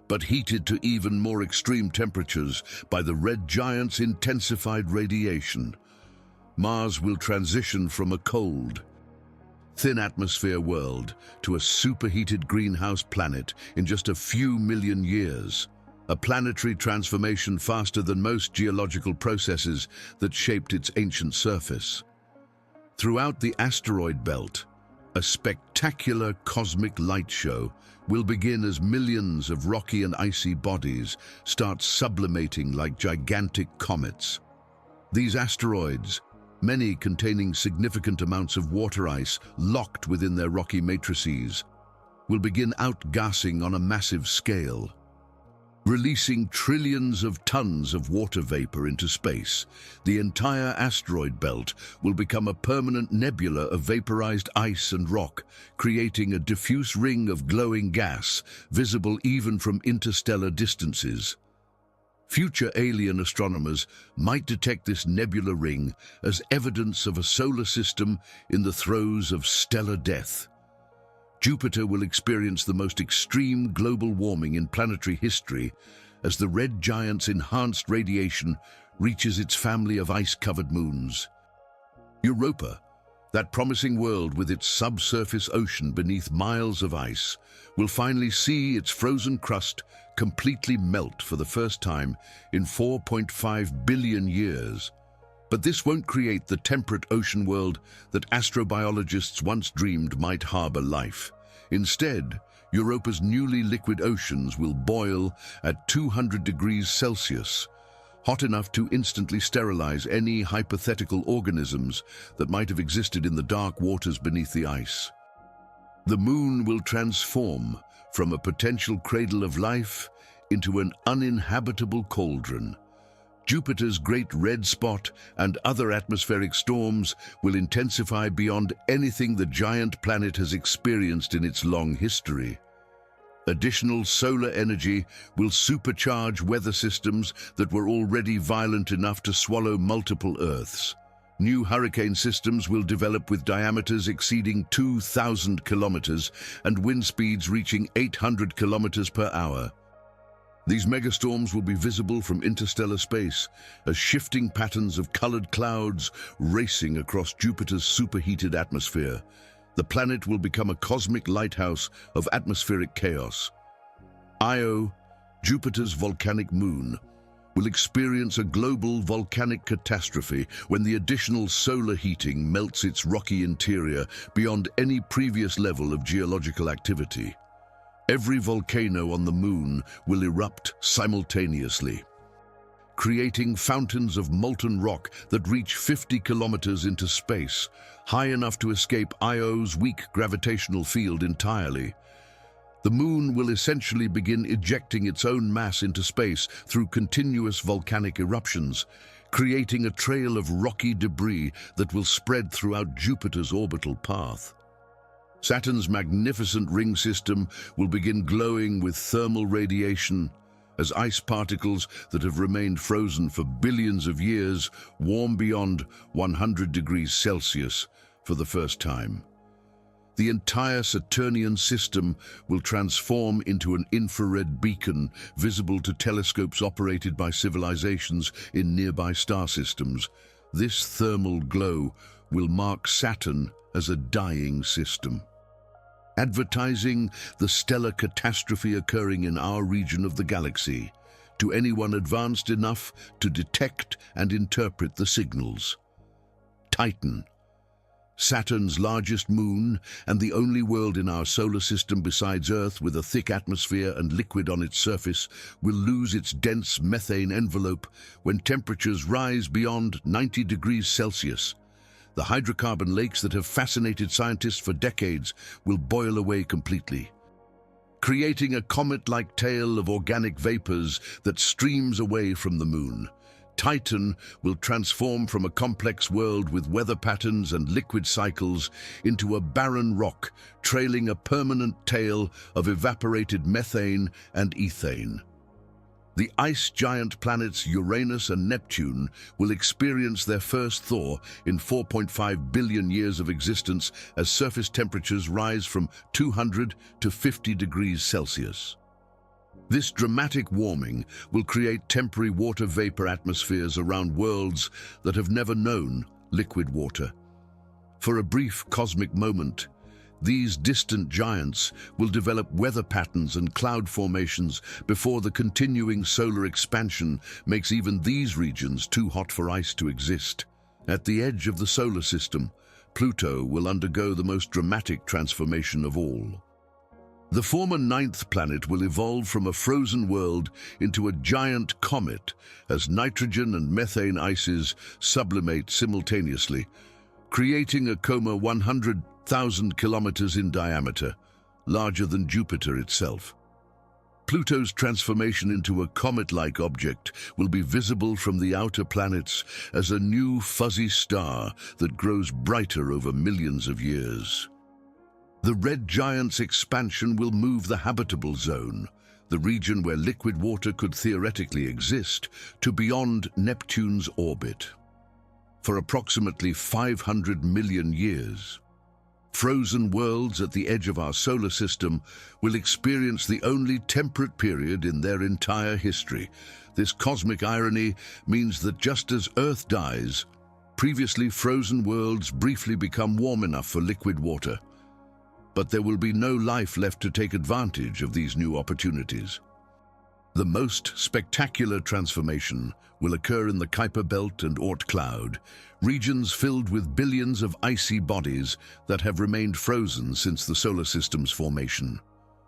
[SPEAKER 1] but heated to even more extreme temperatures by the red giant's intensified radiation. Mars will transition from a cold, thin atmosphere world to a superheated greenhouse planet in just a few million years. A planetary transformation faster than most geological processes that shaped its ancient surface. Throughout the asteroid belt, a spectacular cosmic light show will begin as millions of rocky and icy bodies start sublimating like gigantic comets. These asteroids, many containing significant amounts of water ice locked within their rocky matrices, will begin outgassing on a massive scale, releasing trillions of tons of water vapor into space. The entire asteroid belt will become a permanent nebula of vaporized ice and rock, creating a diffuse ring of glowing gas, visible even from interstellar distances. Future alien astronomers might detect this nebula ring as evidence of a solar system in the throes of stellar death. Jupiter will experience the most extreme global warming in planetary history as the red giant's enhanced radiation reaches its family of ice-covered moons. Europa, that promising world with its subsurface ocean beneath miles of ice, will finally see its frozen crust completely melt for the first time in 4.5 billion years. But this won't create the temperate ocean world that astrobiologists once dreamed might harbor life. Instead, Europa's newly liquid oceans will boil at 200 degrees Celsius, hot enough to instantly sterilize any hypothetical organisms that might have existed in the dark waters beneath the ice. The moon will transform from a potential cradle of life into an uninhabitable cauldron. Jupiter's great red spot and other atmospheric storms will intensify beyond anything the giant planet has experienced in its long history. Additional solar energy will supercharge weather systems that were already violent enough to swallow multiple Earths. New hurricane systems will develop with diameters exceeding 2,000 kilometers and wind speeds reaching 800 kilometers per hour. These megastorms will be visible from interstellar space as shifting patterns of colored clouds racing across Jupiter's superheated atmosphere. The planet will become a cosmic lighthouse of atmospheric chaos. Io, Jupiter's volcanic moon, will experience a global volcanic catastrophe when the additional solar heating melts its rocky interior beyond any previous level of geological activity. Every volcano on the moon will erupt simultaneously, creating fountains of molten rock that reach 50 kilometers into space, high enough to escape Io's weak gravitational field entirely. The moon will essentially begin ejecting its own mass into space through continuous volcanic eruptions, creating a trail of rocky debris that will spread throughout Jupiter's orbital path. Saturn's magnificent ring system will begin glowing with thermal radiation as ice particles that have remained frozen for billions of years warm beyond 100 degrees Celsius for the first time. The entire Saturnian system will transform into an infrared beacon visible to telescopes operated by civilizations in nearby star systems. This thermal glow will mark Saturn as a dying system, advertising the stellar catastrophe occurring in our region of the galaxy to anyone advanced enough to detect and interpret the signals. Titan, Saturn's largest moon and the only world in our solar system besides Earth with a thick atmosphere and liquid on its surface, will lose its dense methane envelope when temperatures rise beyond 90 degrees Celsius. The hydrocarbon lakes that have fascinated scientists for decades will boil away completely, creating a comet-like tail of organic vapors that streams away from the moon. Titan will transform from a complex world with weather patterns and liquid cycles into a barren rock, trailing a permanent tail of evaporated methane and ethane. The ice giant planets Uranus and Neptune will experience their first thaw in 4.5 billion years of existence as surface temperatures rise from 200 to 50 degrees Celsius. This dramatic warming will create temporary water vapor atmospheres around worlds that have never known liquid water. For a brief cosmic moment, these distant giants will develop weather patterns and cloud formations before the continuing solar expansion makes even these regions too hot for ice to exist. At the edge of the solar system, Pluto will undergo the most dramatic transformation of all. The former ninth planet will evolve from a frozen world into a giant comet as nitrogen and methane ices sublimate simultaneously, creating a coma 100,000 kilometers in diameter, larger than Jupiter itself. Pluto's transformation into a comet-like object will be visible from the outer planets as a new fuzzy star that grows brighter over millions of years. The red giant's expansion will move the habitable zone, the region where liquid water could theoretically exist, to beyond Neptune's orbit. For approximately 500 million years, frozen worlds at the edge of our solar system will experience the only temperate period in their entire history. This cosmic irony means that just as Earth dies, previously frozen worlds briefly become warm enough for liquid water. But there will be no life left to take advantage of these new opportunities. The most spectacular transformation will occur in the Kuiper Belt and Oort cloud, regions filled with billions of icy bodies that have remained frozen since the solar system's formation.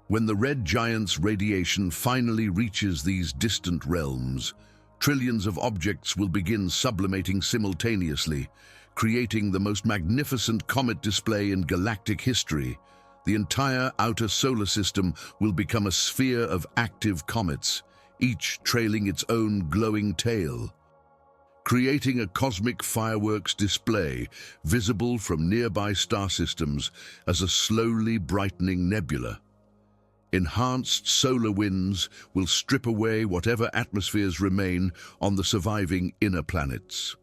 [SPEAKER 1] When the red giant's radiation finally reaches these distant realms, trillions of objects will begin sublimating simultaneously, creating the most magnificent comet display in galactic history. The entire outer solar system will become a sphere of active comets, each trailing its own glowing tail, creating a cosmic fireworks display visible from nearby star systems as a slowly brightening nebula. Enhanced solar winds will strip away whatever atmospheres remain on the surviving inner planets,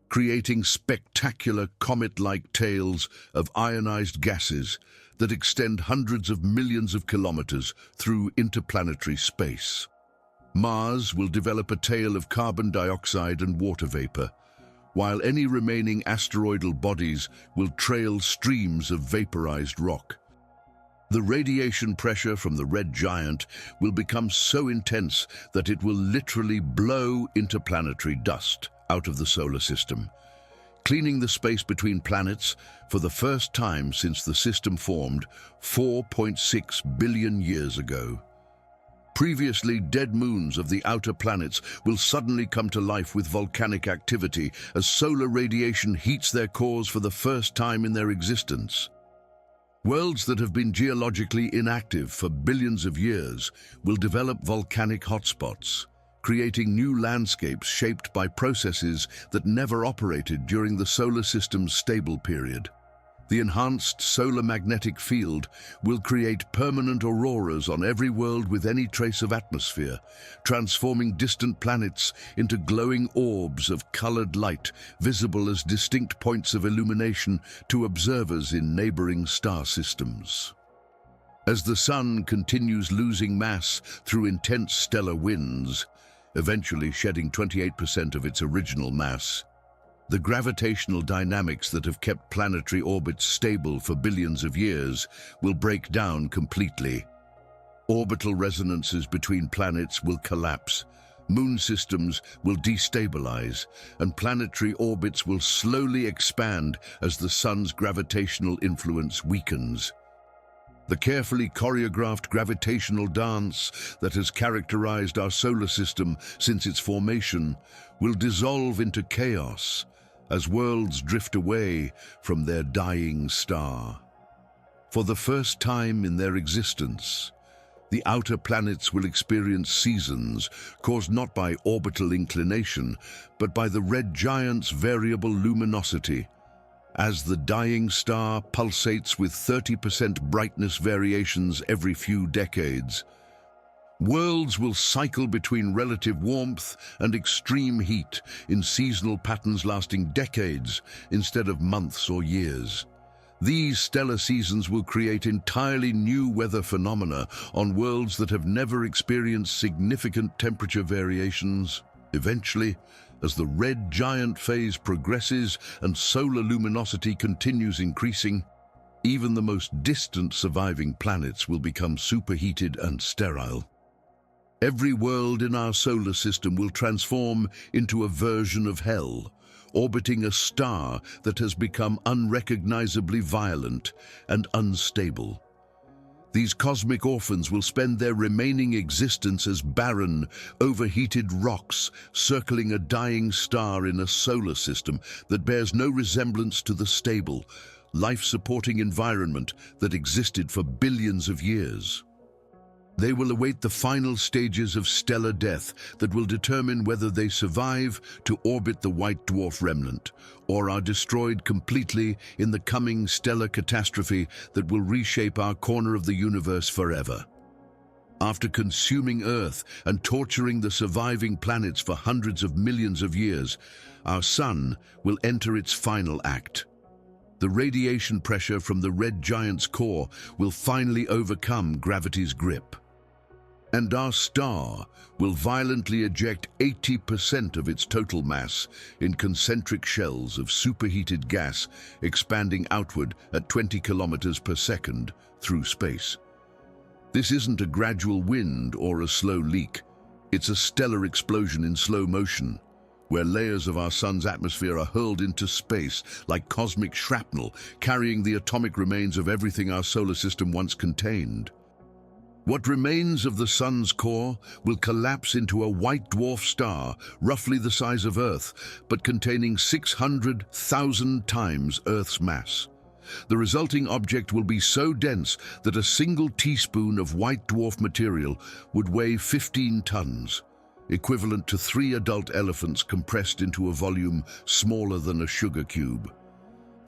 [SPEAKER 1] creating spectacular comet-like tails of ionized gases that extend hundreds of millions of kilometers through interplanetary space. Mars will develop a tail of carbon dioxide and water vapor, while any remaining asteroidal bodies will trail streams of vaporized rock. The radiation pressure from the red giant will become so intense that it will literally blow interplanetary dust out of the solar system, cleaning the space between planets for the first time since the system formed 4.6 billion years ago. Previously dead moons of the outer planets will suddenly come to life with volcanic activity as solar radiation heats their cores for the first time in their existence. Worlds that have been geologically inactive for billions of years will develop volcanic hotspots, creating new landscapes shaped by processes that never operated during the solar system's stable period. The enhanced solar magnetic field will create permanent auroras on every world with any trace of atmosphere, transforming distant planets into glowing orbs of colored light, visible as distinct points of illumination to observers in neighboring star systems. As the Sun continues losing mass through intense stellar winds, eventually shedding 28% of its original mass, the gravitational dynamics that have kept planetary orbits stable for billions of years will break down completely. Orbital resonances between planets will collapse, moon systems will destabilize, and planetary orbits will slowly expand as the Sun's gravitational influence weakens. The carefully choreographed gravitational dance that has characterized our solar system since its formation will dissolve into chaos as worlds drift away from their dying star. For the first time in their existence, the outer planets will experience seasons caused not by orbital inclination, but by the red giant's variable luminosity, as the dying star pulsates with 30% brightness variations every few decades. Worlds will cycle between relative warmth and extreme heat in seasonal patterns lasting decades instead of months or years. These stellar seasons will create entirely new weather phenomena on worlds that have never experienced significant temperature variations. Eventually, As the red giant phase progresses and solar luminosity continues increasing, even the most distant surviving planets will become superheated and sterile. Every world in our solar system will transform into a version of hell, orbiting a star that has become unrecognizably violent and unstable. These cosmic orphans will spend their remaining existence as barren, overheated rocks circling a dying star in a solar system that bears no resemblance to the stable, life-supporting environment that existed for billions of years. They will await the final stages of stellar death that will determine whether they survive to orbit the white dwarf remnant or are destroyed completely in the coming stellar catastrophe that will reshape our corner of the universe forever. After consuming Earth and torturing the surviving planets for hundreds of millions of years, our Sun will enter its final act. The radiation pressure from the red giant's core will finally overcome gravity's grip. And our star will violently eject 80% of its total mass in concentric shells of superheated gas expanding outward at 20 kilometers per second through space. This isn't a gradual wind or a slow leak. It's a stellar explosion in slow motion, where layers of our sun's atmosphere are hurled into space like cosmic shrapnel, carrying the atomic remains of everything our solar system once contained. What remains of the sun's core will collapse into a white dwarf star, roughly the size of Earth, but containing 600,000 times Earth's mass. The resulting object will be so dense that a single teaspoon of white dwarf material would weigh 15 tons, equivalent to 3 adult elephants compressed into a volume smaller than a sugar cube.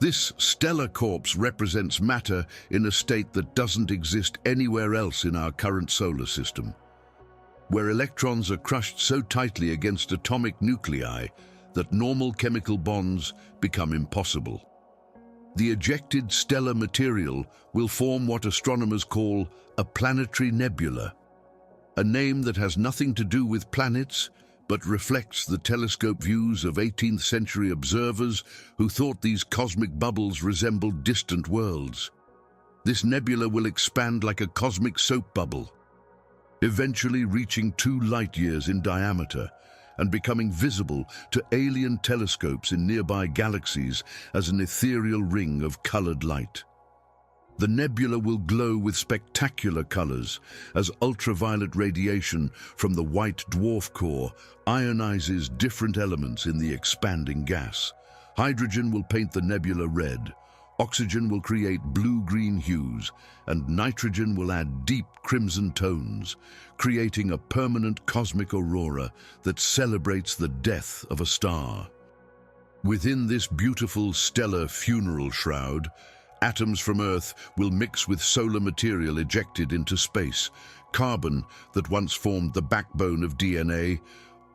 [SPEAKER 1] This stellar corpse represents matter in a state that doesn't exist anywhere else in our current solar system, where electrons are crushed so tightly against atomic nuclei that normal chemical bonds become impossible. The ejected stellar material will form what astronomers call a planetary nebula, a name that has nothing to do with planets, but reflects the telescope views of 18th century observers who thought these cosmic bubbles resembled distant worlds. This nebula will expand like a cosmic soap bubble, eventually reaching 2 light-years in diameter and becoming visible to alien telescopes in nearby galaxies as an ethereal ring of colored light. The nebula will glow with spectacular colors as ultraviolet radiation from the white dwarf core ionizes different elements in the expanding gas. Hydrogen will paint the nebula red, oxygen will create blue-green hues, and nitrogen will add deep crimson tones, creating a permanent cosmic aurora that celebrates the death of a star. Within this beautiful stellar funeral shroud, atoms from Earth will mix with solar material ejected into space, carbon that once formed the backbone of DNA,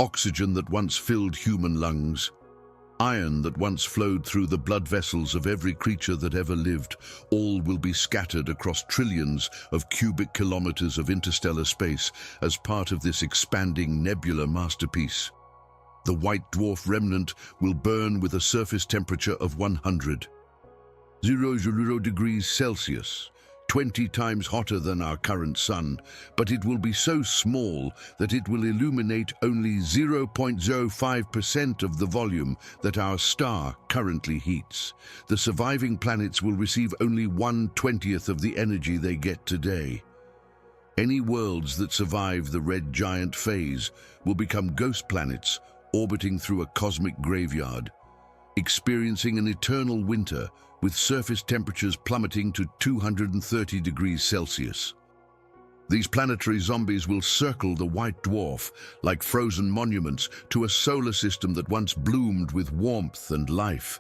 [SPEAKER 1] oxygen that once filled human lungs, iron that once flowed through the blood vessels of every creature that ever lived. All will be scattered across trillions of cubic kilometers of interstellar space as part of this expanding nebula masterpiece. The white dwarf remnant will burn with a surface temperature of 100 degrees Celsius, 20 times hotter than our current sun, but it will be so small that it will illuminate only 0.05% of the volume that our star currently heats. The surviving planets will receive only 1/20th of the energy they get today. Any worlds that survive the red giant phase will become ghost planets orbiting through a cosmic graveyard, experiencing an eternal winter with surface temperatures plummeting to 230 degrees Celsius. These planetary zombies will circle the white dwarf like frozen monuments to a solar system that once bloomed with warmth and life.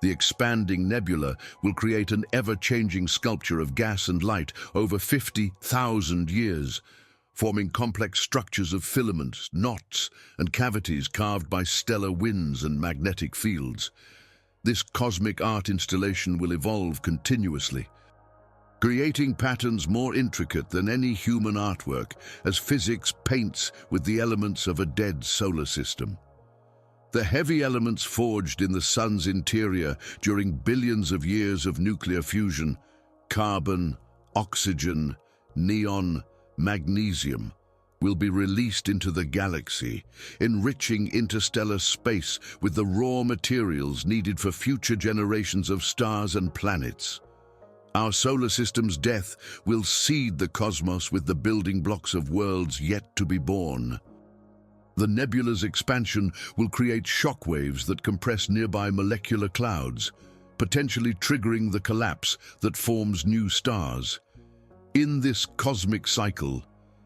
[SPEAKER 1] The expanding nebula will create an ever-changing sculpture of gas and light over 50,000 years, forming complex structures of filaments, knots, and cavities carved by stellar winds and magnetic fields. This cosmic art installation will evolve continuously, creating patterns more intricate than any human artwork as physics paints with the elements of a dead solar system. The heavy elements forged in the sun's interior during billions of years of nuclear fusion, carbon, oxygen, neon, magnesium, will be released into the galaxy, enriching interstellar space with the raw materials needed for future generations of stars and planets. Our solar system's death will seed the cosmos with the building blocks of worlds yet to be born. The nebula's expansion will create shockwaves that compress nearby molecular clouds, potentially triggering the collapse that forms new stars. In this cosmic cycle,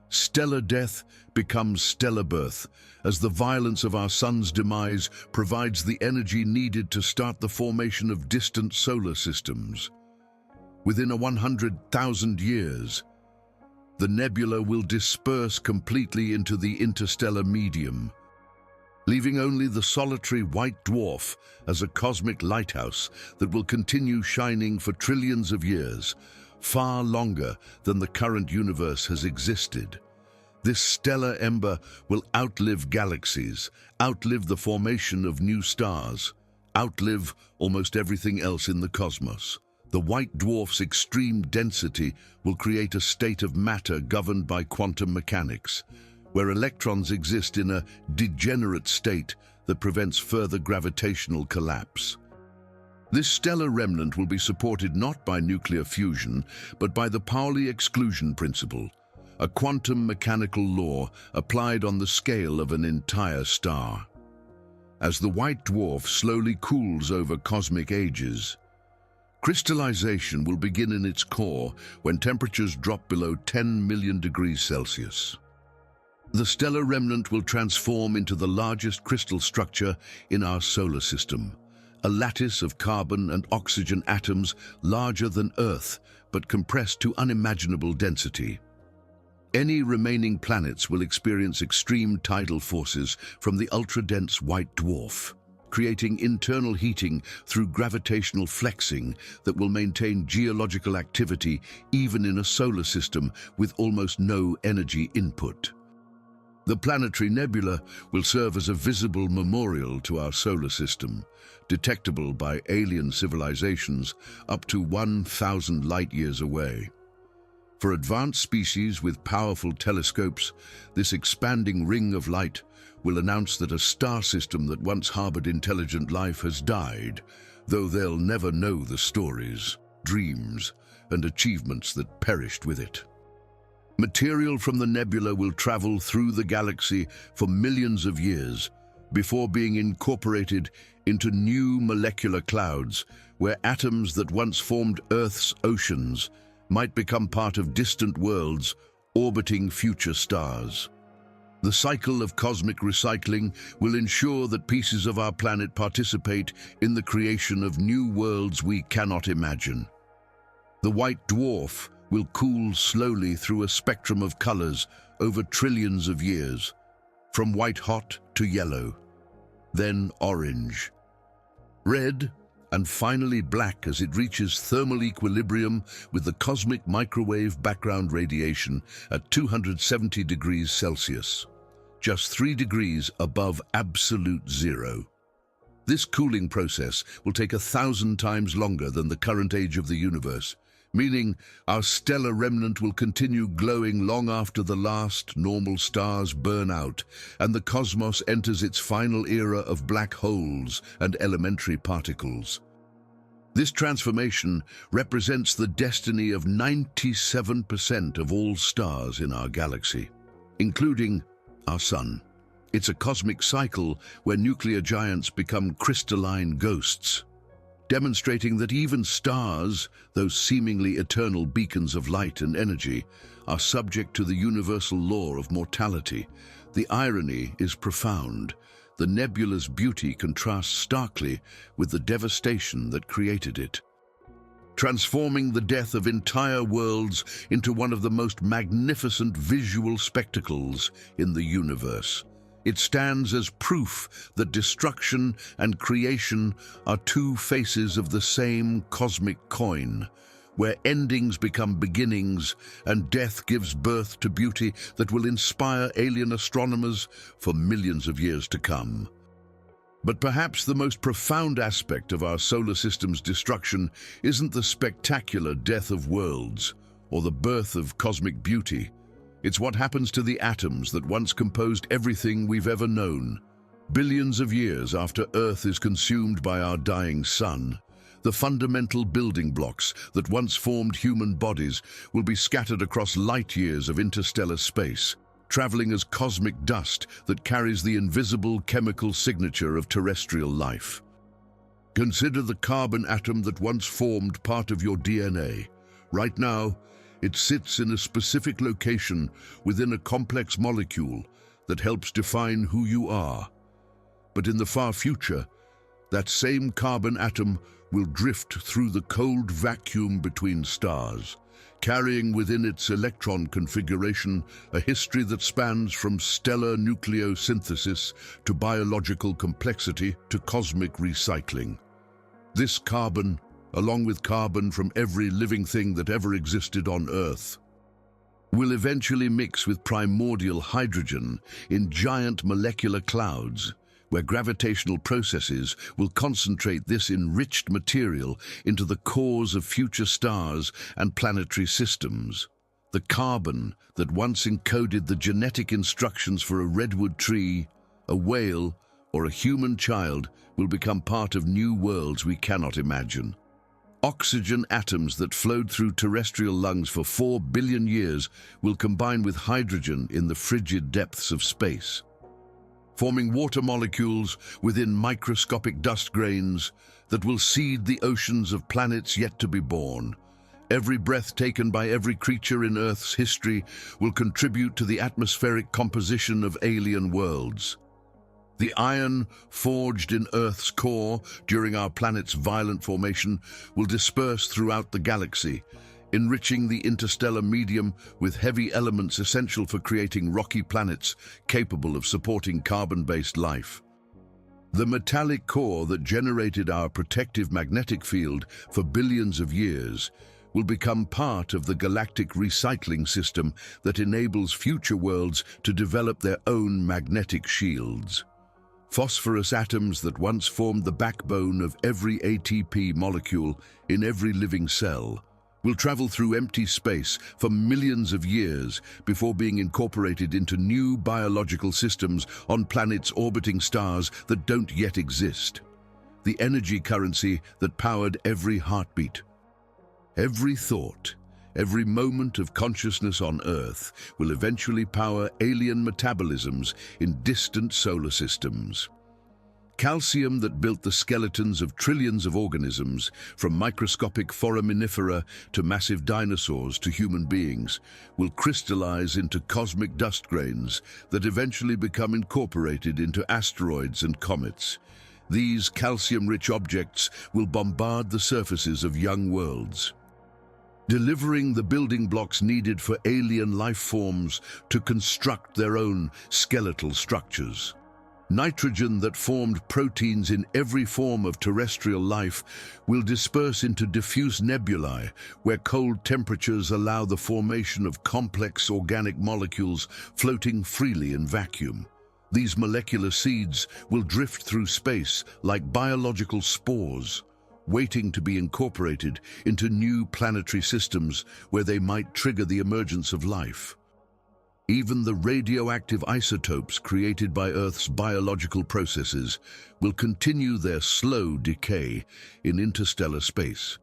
[SPEAKER 1] stellar death becomes stellar birth, as the violence of our sun's demise provides the energy needed to start the formation of distant solar systems. Within 100,000 years, the nebula will disperse completely into the interstellar medium, leaving only the solitary white dwarf as a cosmic lighthouse that will continue shining for trillions of years, far longer than the current universe has existed. This stellar ember will outlive galaxies, outlive the formation of new stars, outlive almost everything else in the cosmos. The white dwarf's extreme density will create a state of matter governed by quantum mechanics, where electrons exist in a degenerate state that prevents further gravitational collapse. This stellar remnant will be supported not by nuclear fusion, but by the Pauli exclusion principle, a quantum mechanical law applied on the scale of an entire star. As the white dwarf slowly cools over cosmic ages, crystallization will begin in its core when temperatures drop below 10 million degrees Celsius. The stellar remnant will transform into the largest crystal structure in our solar system, a lattice of carbon and oxygen atoms larger than Earth, but compressed to unimaginable density. Any remaining planets will experience extreme tidal forces from the ultra-dense white dwarf, creating internal heating through gravitational flexing that will maintain geological activity even in a solar system with almost no energy input. The planetary nebula will serve as a visible memorial to our solar system, detectable by alien civilizations up to 1,000 light-years away. For advanced species with powerful telescopes, this expanding ring of light will announce that a star system that once harbored intelligent life has died, though they'll never know the stories, dreams, and achievements that perished with it. Material from the nebula will travel through the galaxy for millions of years before being incorporated into new molecular clouds where atoms that once formed Earth's oceans might become part of distant worlds orbiting future stars. The cycle of cosmic recycling will ensure that pieces of our planet participate in the creation of new worlds we cannot imagine. The white dwarf will cool slowly through a spectrum of colors over trillions of years, from white-hot to yellow, then orange, red, and finally black as it reaches thermal equilibrium with the cosmic microwave background radiation at 270 degrees Celsius, just 3 degrees above absolute zero. This cooling process will take 1,000 times longer than the current age of the universe, meaning our stellar remnant will continue glowing long after the last normal stars burn out and the cosmos enters its final era of black holes and elementary particles. This transformation represents the destiny of 97% of all stars in our galaxy, including our Sun. It's a cosmic cycle where nuclear giants become crystalline ghosts, demonstrating that even stars, those seemingly eternal beacons of light and energy, are subject to the universal law of mortality. The irony is profound. The nebula's beauty contrasts starkly with the devastation that created it, transforming the death of entire worlds into one of the most magnificent visual spectacles in the universe. It stands as proof that destruction and creation are two faces of the same cosmic coin, where endings become beginnings and death gives birth to beauty that will inspire alien astronomers for millions of years to come. But perhaps the most profound aspect of our solar system's destruction isn't the spectacular death of worlds or the birth of cosmic beauty. It's what happens to the atoms that once composed everything we've ever known. Billions of years after Earth is consumed by our dying sun, the fundamental building blocks that once formed human bodies will be scattered across light years of interstellar space, traveling as cosmic dust that carries the invisible chemical signature of terrestrial life. Consider the carbon atom that once formed part of your DNA. Right now, it sits in a specific location within a complex molecule that helps define who you are. But in the far future, that same carbon atom will drift through the cold vacuum between stars, carrying within its electron configuration a history that spans from stellar nucleosynthesis to biological complexity to cosmic recycling. This carbon, along with carbon from every living thing that ever existed on Earth, will eventually mix with primordial hydrogen in giant molecular clouds, where gravitational processes will concentrate this enriched material into the cores of future stars and planetary systems. The carbon that once encoded the genetic instructions for a redwood tree, a whale, or a human child will become part of new worlds we cannot imagine. Oxygen atoms that flowed through terrestrial lungs for 4 billion years will combine with hydrogen in the frigid depths of space, forming water molecules within microscopic dust grains that will seed the oceans of planets yet to be born. Every breath taken by every creature in Earth's history will contribute to the atmospheric composition of alien worlds. The iron forged in Earth's core during our planet's violent formation will disperse throughout the galaxy, enriching the interstellar medium with heavy elements essential for creating rocky planets capable of supporting carbon-based life. The metallic core that generated our protective magnetic field for billions of years will become part of the galactic recycling system that enables future worlds to develop their own magnetic shields. Phosphorus atoms that once formed the backbone of every ATP molecule in every living cell will travel through empty space for millions of years before being incorporated into new biological systems on planets orbiting stars that don't yet exist. The energy currency that powered every heartbeat. Every thought, every moment of consciousness on Earth will eventually power alien metabolisms in distant solar systems. Calcium that built the skeletons of trillions of organisms, from microscopic foraminifera to massive dinosaurs to human beings, will crystallize into cosmic dust grains that eventually become incorporated into asteroids and comets. These calcium-rich objects will bombard the surfaces of young worlds, delivering the building blocks needed for alien life forms to construct their own skeletal structures. Nitrogen that formed proteins in every form of terrestrial life will disperse into diffuse nebulae, where cold temperatures allow the formation of complex organic molecules floating freely in vacuum. These molecular seeds will drift through space like biological spores, waiting to be incorporated into new planetary systems where they might trigger the emergence of life. Even the radioactive isotopes created by Earth's biological processes will continue their slow decay in interstellar space,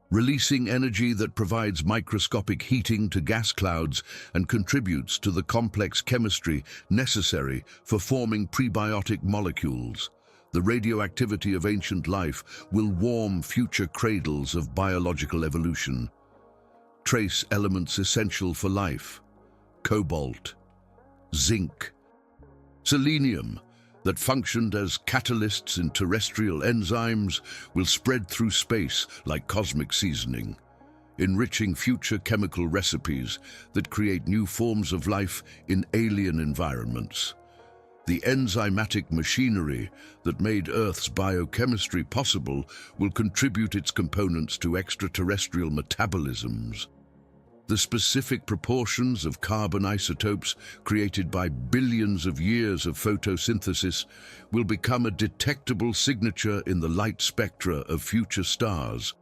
[SPEAKER 1] releasing energy that provides microscopic heating to gas clouds and contributes to the complex chemistry necessary for forming prebiotic molecules. The radioactivity of ancient life will warm future cradles of biological evolution. Trace elements essential for life: cobalt, zinc, selenium, that functioned as catalysts in terrestrial enzymes, will spread through space like cosmic seasoning, enriching future chemical recipes that create new forms of life in alien environments. The enzymatic machinery that made Earth's biochemistry possible will contribute its components to extraterrestrial metabolisms. The specific proportions of carbon isotopes created by billions of years of photosynthesis will become a detectable signature in the light spectra of future stars,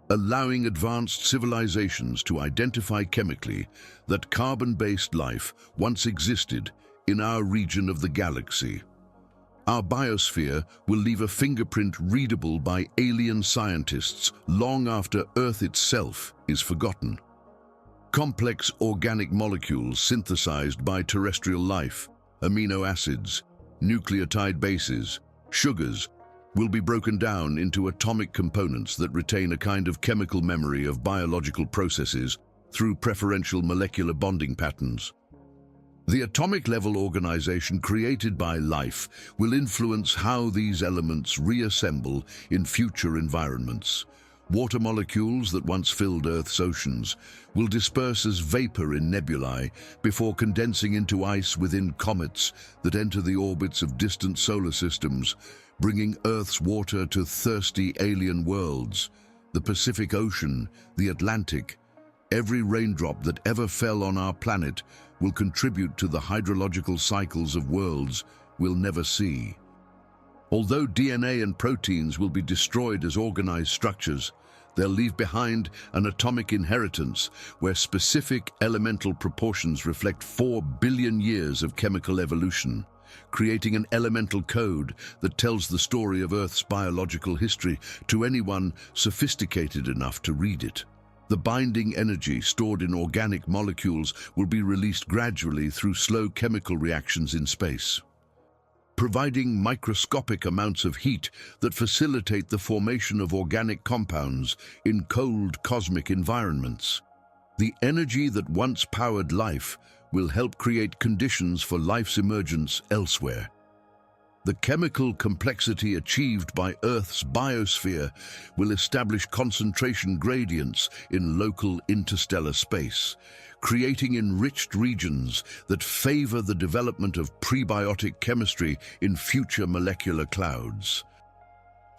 [SPEAKER 1] allowing advanced civilizations to identify chemically that carbon-based life once existed in our region of the galaxy. Our biosphere will leave a fingerprint readable by alien scientists long after Earth itself is forgotten. Complex organic molecules synthesized by terrestrial life, amino acids, nucleotide bases, sugars, will be broken down into atomic components that retain a kind of chemical memory of biological processes through preferential molecular bonding patterns. The atomic-level organization created by life will influence how these elements reassemble in future environments. Water molecules that once filled Earth's oceans will disperse as vapor in nebulae before condensing into ice within comets that enter the orbits of distant solar systems, bringing Earth's water to thirsty alien worlds. The Pacific Ocean, the Atlantic, every raindrop that ever fell on our planet will contribute to the hydrological cycles of worlds we'll never see. Although DNA and proteins will be destroyed as organized structures, they'll leave behind an atomic inheritance where specific elemental proportions reflect 4 billion years of chemical evolution, creating an elemental code that tells the story of Earth's biological history to anyone sophisticated enough to read it. The binding energy stored in organic molecules will be released gradually through slow chemical reactions in space, providing microscopic amounts of heat that facilitate the formation of organic compounds in cold cosmic environments. The energy that once powered life will help create conditions for life's emergence elsewhere. The chemical complexity achieved by Earth's biosphere will establish concentration gradients in local interstellar space, creating enriched regions that favor the development of prebiotic chemistry in future molecular clouds.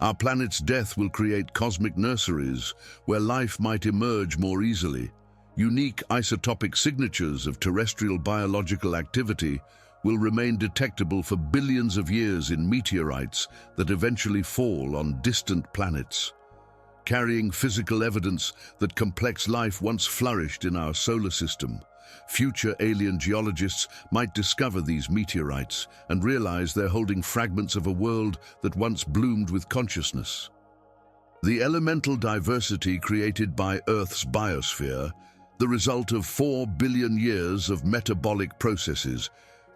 [SPEAKER 1] Our planet's death will create cosmic nurseries where life might emerge more easily. Unique isotopic signatures of terrestrial biological activity will remain detectable for billions of years in meteorites that eventually fall on distant planets, carrying physical evidence that complex life once flourished in our solar system. Future alien geologists might discover these meteorites and realize they're holding fragments of a world that once bloomed with consciousness. The elemental diversity created by Earth's biosphere, the result of 4 billion years of metabolic processes,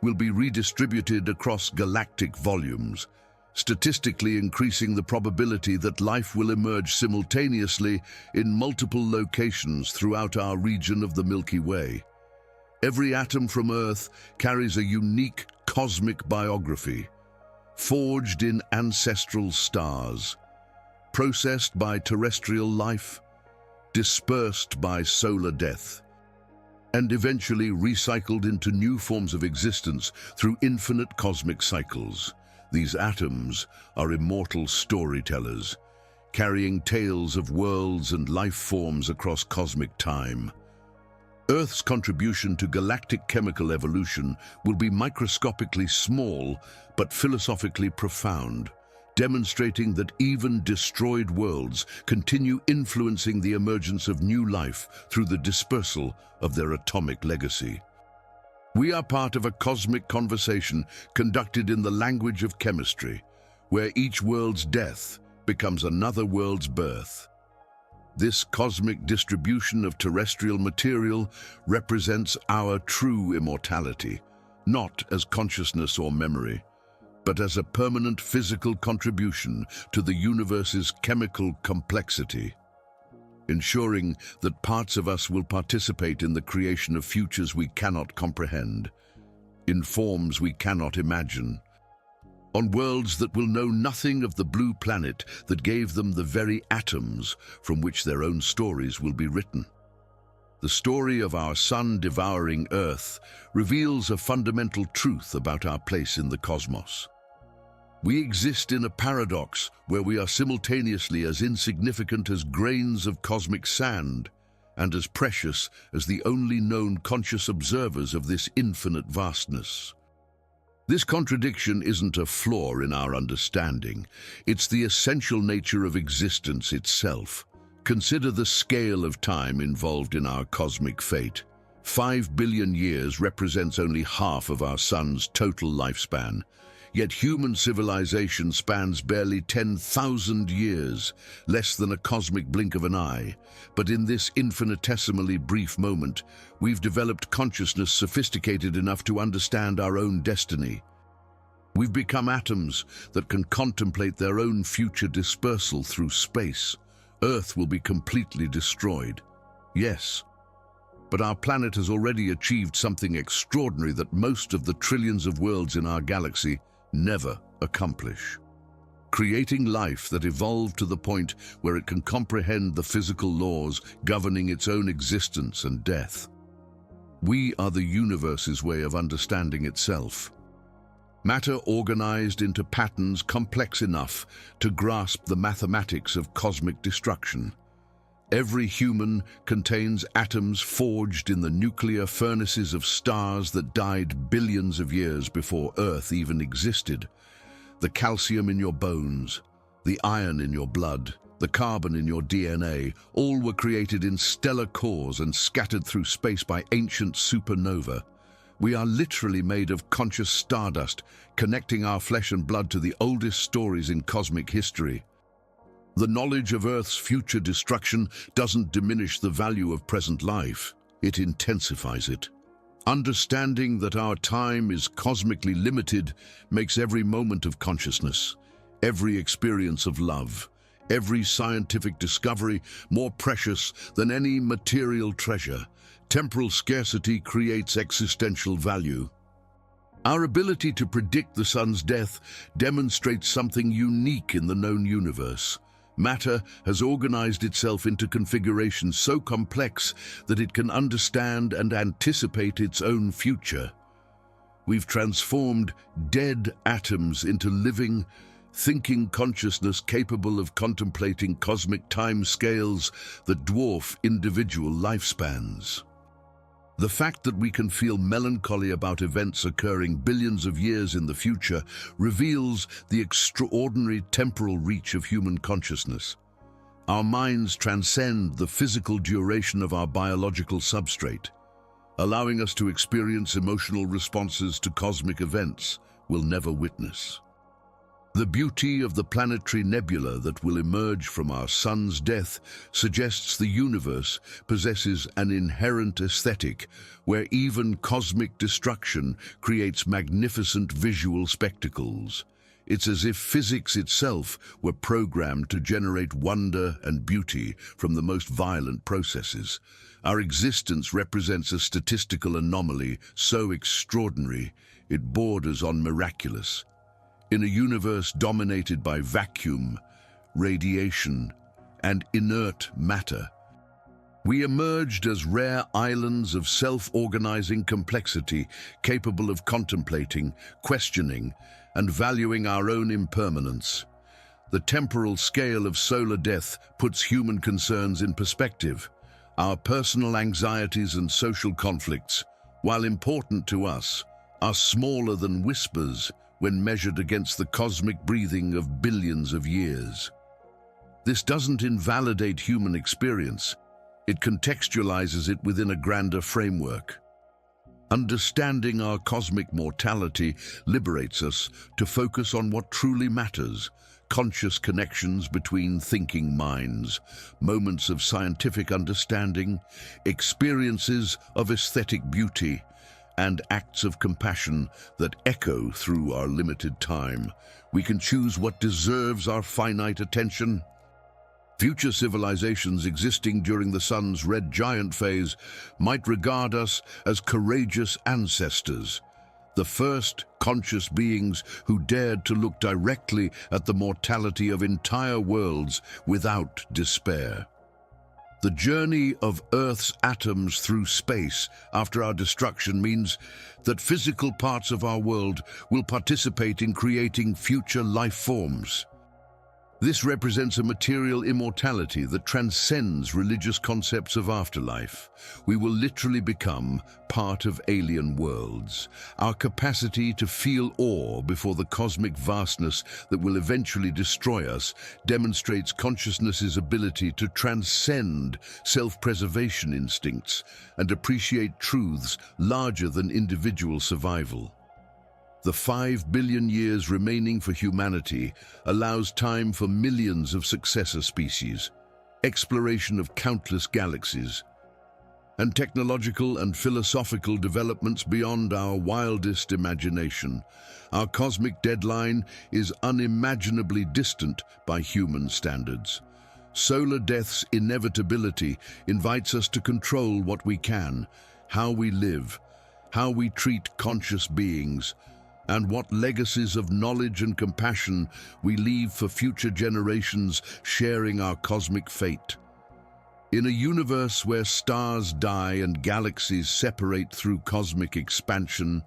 [SPEAKER 1] will be redistributed across galactic volumes, statistically increasing the probability that life will emerge simultaneously in multiple locations throughout our region of the Milky Way. Every atom from Earth carries a unique cosmic biography, forged in ancestral stars, processed by terrestrial life, dispersed by solar death, and eventually recycled into new forms of existence through infinite cosmic cycles. These atoms are immortal storytellers, carrying tales of worlds and life forms across cosmic time. Earth's contribution to galactic chemical evolution will be microscopically small but philosophically profound, demonstrating that even destroyed worlds continue influencing the emergence of new life through the dispersal of their atomic legacy. We are part of a cosmic conversation conducted in the language of chemistry, where each world's death becomes another world's birth. This cosmic distribution of terrestrial material represents our true immortality, not as consciousness or memory, but as a permanent physical contribution to the universe's chemical complexity, ensuring that parts of us will participate in the creation of futures we cannot comprehend, in forms we cannot imagine, on worlds that will know nothing of the blue planet that gave them the very atoms from which their own stories will be written. The story of our sun-devouring Earth reveals a fundamental truth about our place in the cosmos. We exist in a paradox where we are simultaneously as insignificant as grains of cosmic sand and as precious as the only known conscious observers of this infinite vastness. This contradiction isn't a flaw in our understanding. It's the essential nature of existence itself. Consider the scale of time involved in our cosmic fate. 5 billion years represents only half of our sun's total lifespan. Yet human civilization spans barely 10,000 years, less than a cosmic blink of an eye. But in this infinitesimally brief moment, we've developed consciousness sophisticated enough to understand our own destiny. We've become atoms that can contemplate their own future dispersal through space. Earth will be completely destroyed. Yes, but our planet has already achieved something extraordinary that most of the trillions of worlds in our galaxy never accomplish. Creating life that evolved to the point where it can comprehend the physical laws governing its own existence and death. We are the universe's way of understanding itself. Matter organized into patterns complex enough to grasp the mathematics of cosmic destruction. Every human contains atoms forged in the nuclear furnaces of stars that died billions of years before Earth even existed. The calcium in your bones, the iron in your blood, the carbon in your DNA, all were created in stellar cores and scattered through space by ancient supernova. We are literally made of conscious stardust, connecting our flesh and blood to the oldest stories in cosmic history. The knowledge of Earth's future destruction doesn't diminish the value of present life, it intensifies it. Understanding that our time is cosmically limited makes every moment of consciousness, every experience of love, every scientific discovery more precious than any material treasure. Temporal scarcity creates existential value. Our ability to predict the sun's death demonstrates something unique in the known universe. Matter has organized itself into configurations so complex that it can understand and anticipate its own future. We've transformed dead atoms into living, thinking consciousness capable of contemplating cosmic time scales that dwarf individual lifespans. The fact that we can feel melancholy about events occurring billions of years in the future reveals the extraordinary temporal reach of human consciousness. Our minds transcend the physical duration of our biological substrate, allowing us to experience emotional responses to cosmic events we'll never witness. The beauty of the planetary nebula that will emerge from our sun's death suggests the universe possesses an inherent aesthetic where even cosmic destruction creates magnificent visual spectacles. It's as if physics itself were programmed to generate wonder and beauty from the most violent processes. Our existence represents a statistical anomaly so extraordinary it borders on miraculous. In a universe dominated by vacuum, radiation, and inert matter, we emerged as rare islands of self-organizing complexity capable of contemplating, questioning, and valuing our own impermanence. The temporal scale of solar death puts human concerns in perspective. Our personal anxieties and social conflicts, while important to us, are smaller than whispers when measured against the cosmic breathing of billions of years. This doesn't invalidate human experience, it contextualizes it within a grander framework. Understanding our cosmic mortality liberates us to focus on what truly matters: conscious connections between thinking minds, moments of scientific understanding, experiences of aesthetic beauty, and acts of compassion that echo through our limited time. We can choose what deserves our finite attention. Future civilizations existing during the sun's red giant phase might regard us as courageous ancestors, the first conscious beings who dared to look directly at the mortality of entire worlds without despair. The journey of Earth's atoms through space after our destruction means that physical parts of our world will participate in creating future life forms. This represents a material immortality that transcends religious concepts of afterlife. We will literally become part of alien worlds. Our capacity to feel awe before the cosmic vastness that will eventually destroy us demonstrates consciousness's ability to transcend self-preservation instincts and appreciate truths larger than individual survival. The 5 billion years remaining for humanity allows time for millions of successor species, exploration of countless galaxies, and technological and philosophical developments beyond our wildest imagination. Our cosmic deadline is unimaginably distant by human standards. Solar death's inevitability invites us to control what we can, how we live, how we treat conscious beings, and what legacies of knowledge and compassion we leave for future generations sharing our cosmic fate. In a universe where stars die and galaxies separate through cosmic expansion,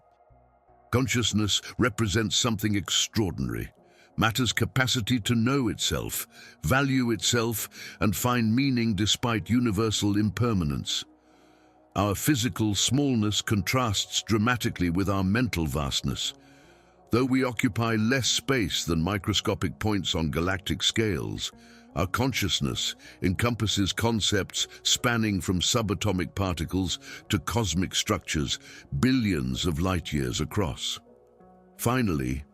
[SPEAKER 1] consciousness represents something extraordinary. Matter's capacity to know itself, value itself, and find meaning despite universal impermanence. Our physical smallness contrasts dramatically with our mental vastness. Though we occupy less space than microscopic points on galactic scales, our consciousness encompasses concepts spanning from subatomic particles to cosmic structures billions of light-years across. Finally,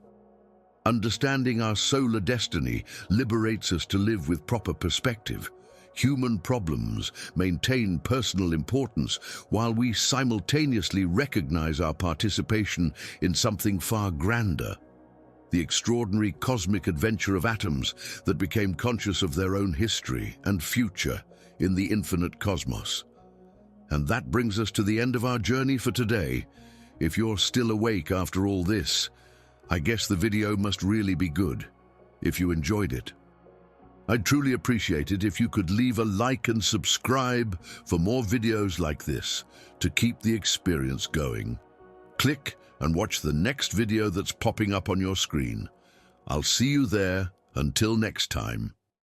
[SPEAKER 1] understanding our solar destiny liberates us to live with proper perspective. Human problems maintain personal importance while we simultaneously recognize our participation in something far grander. The extraordinary cosmic adventure of atoms that became conscious of their own history and future in the infinite cosmos. And that brings us to the end of our journey for today. If you're still awake after all this, I guess the video must really be good, if you enjoyed it. I'd truly appreciate it if you could leave a like and subscribe for more videos like this to keep the experience going. Click and watch the next video that's popping up on your screen. I'll see you there. Until next time.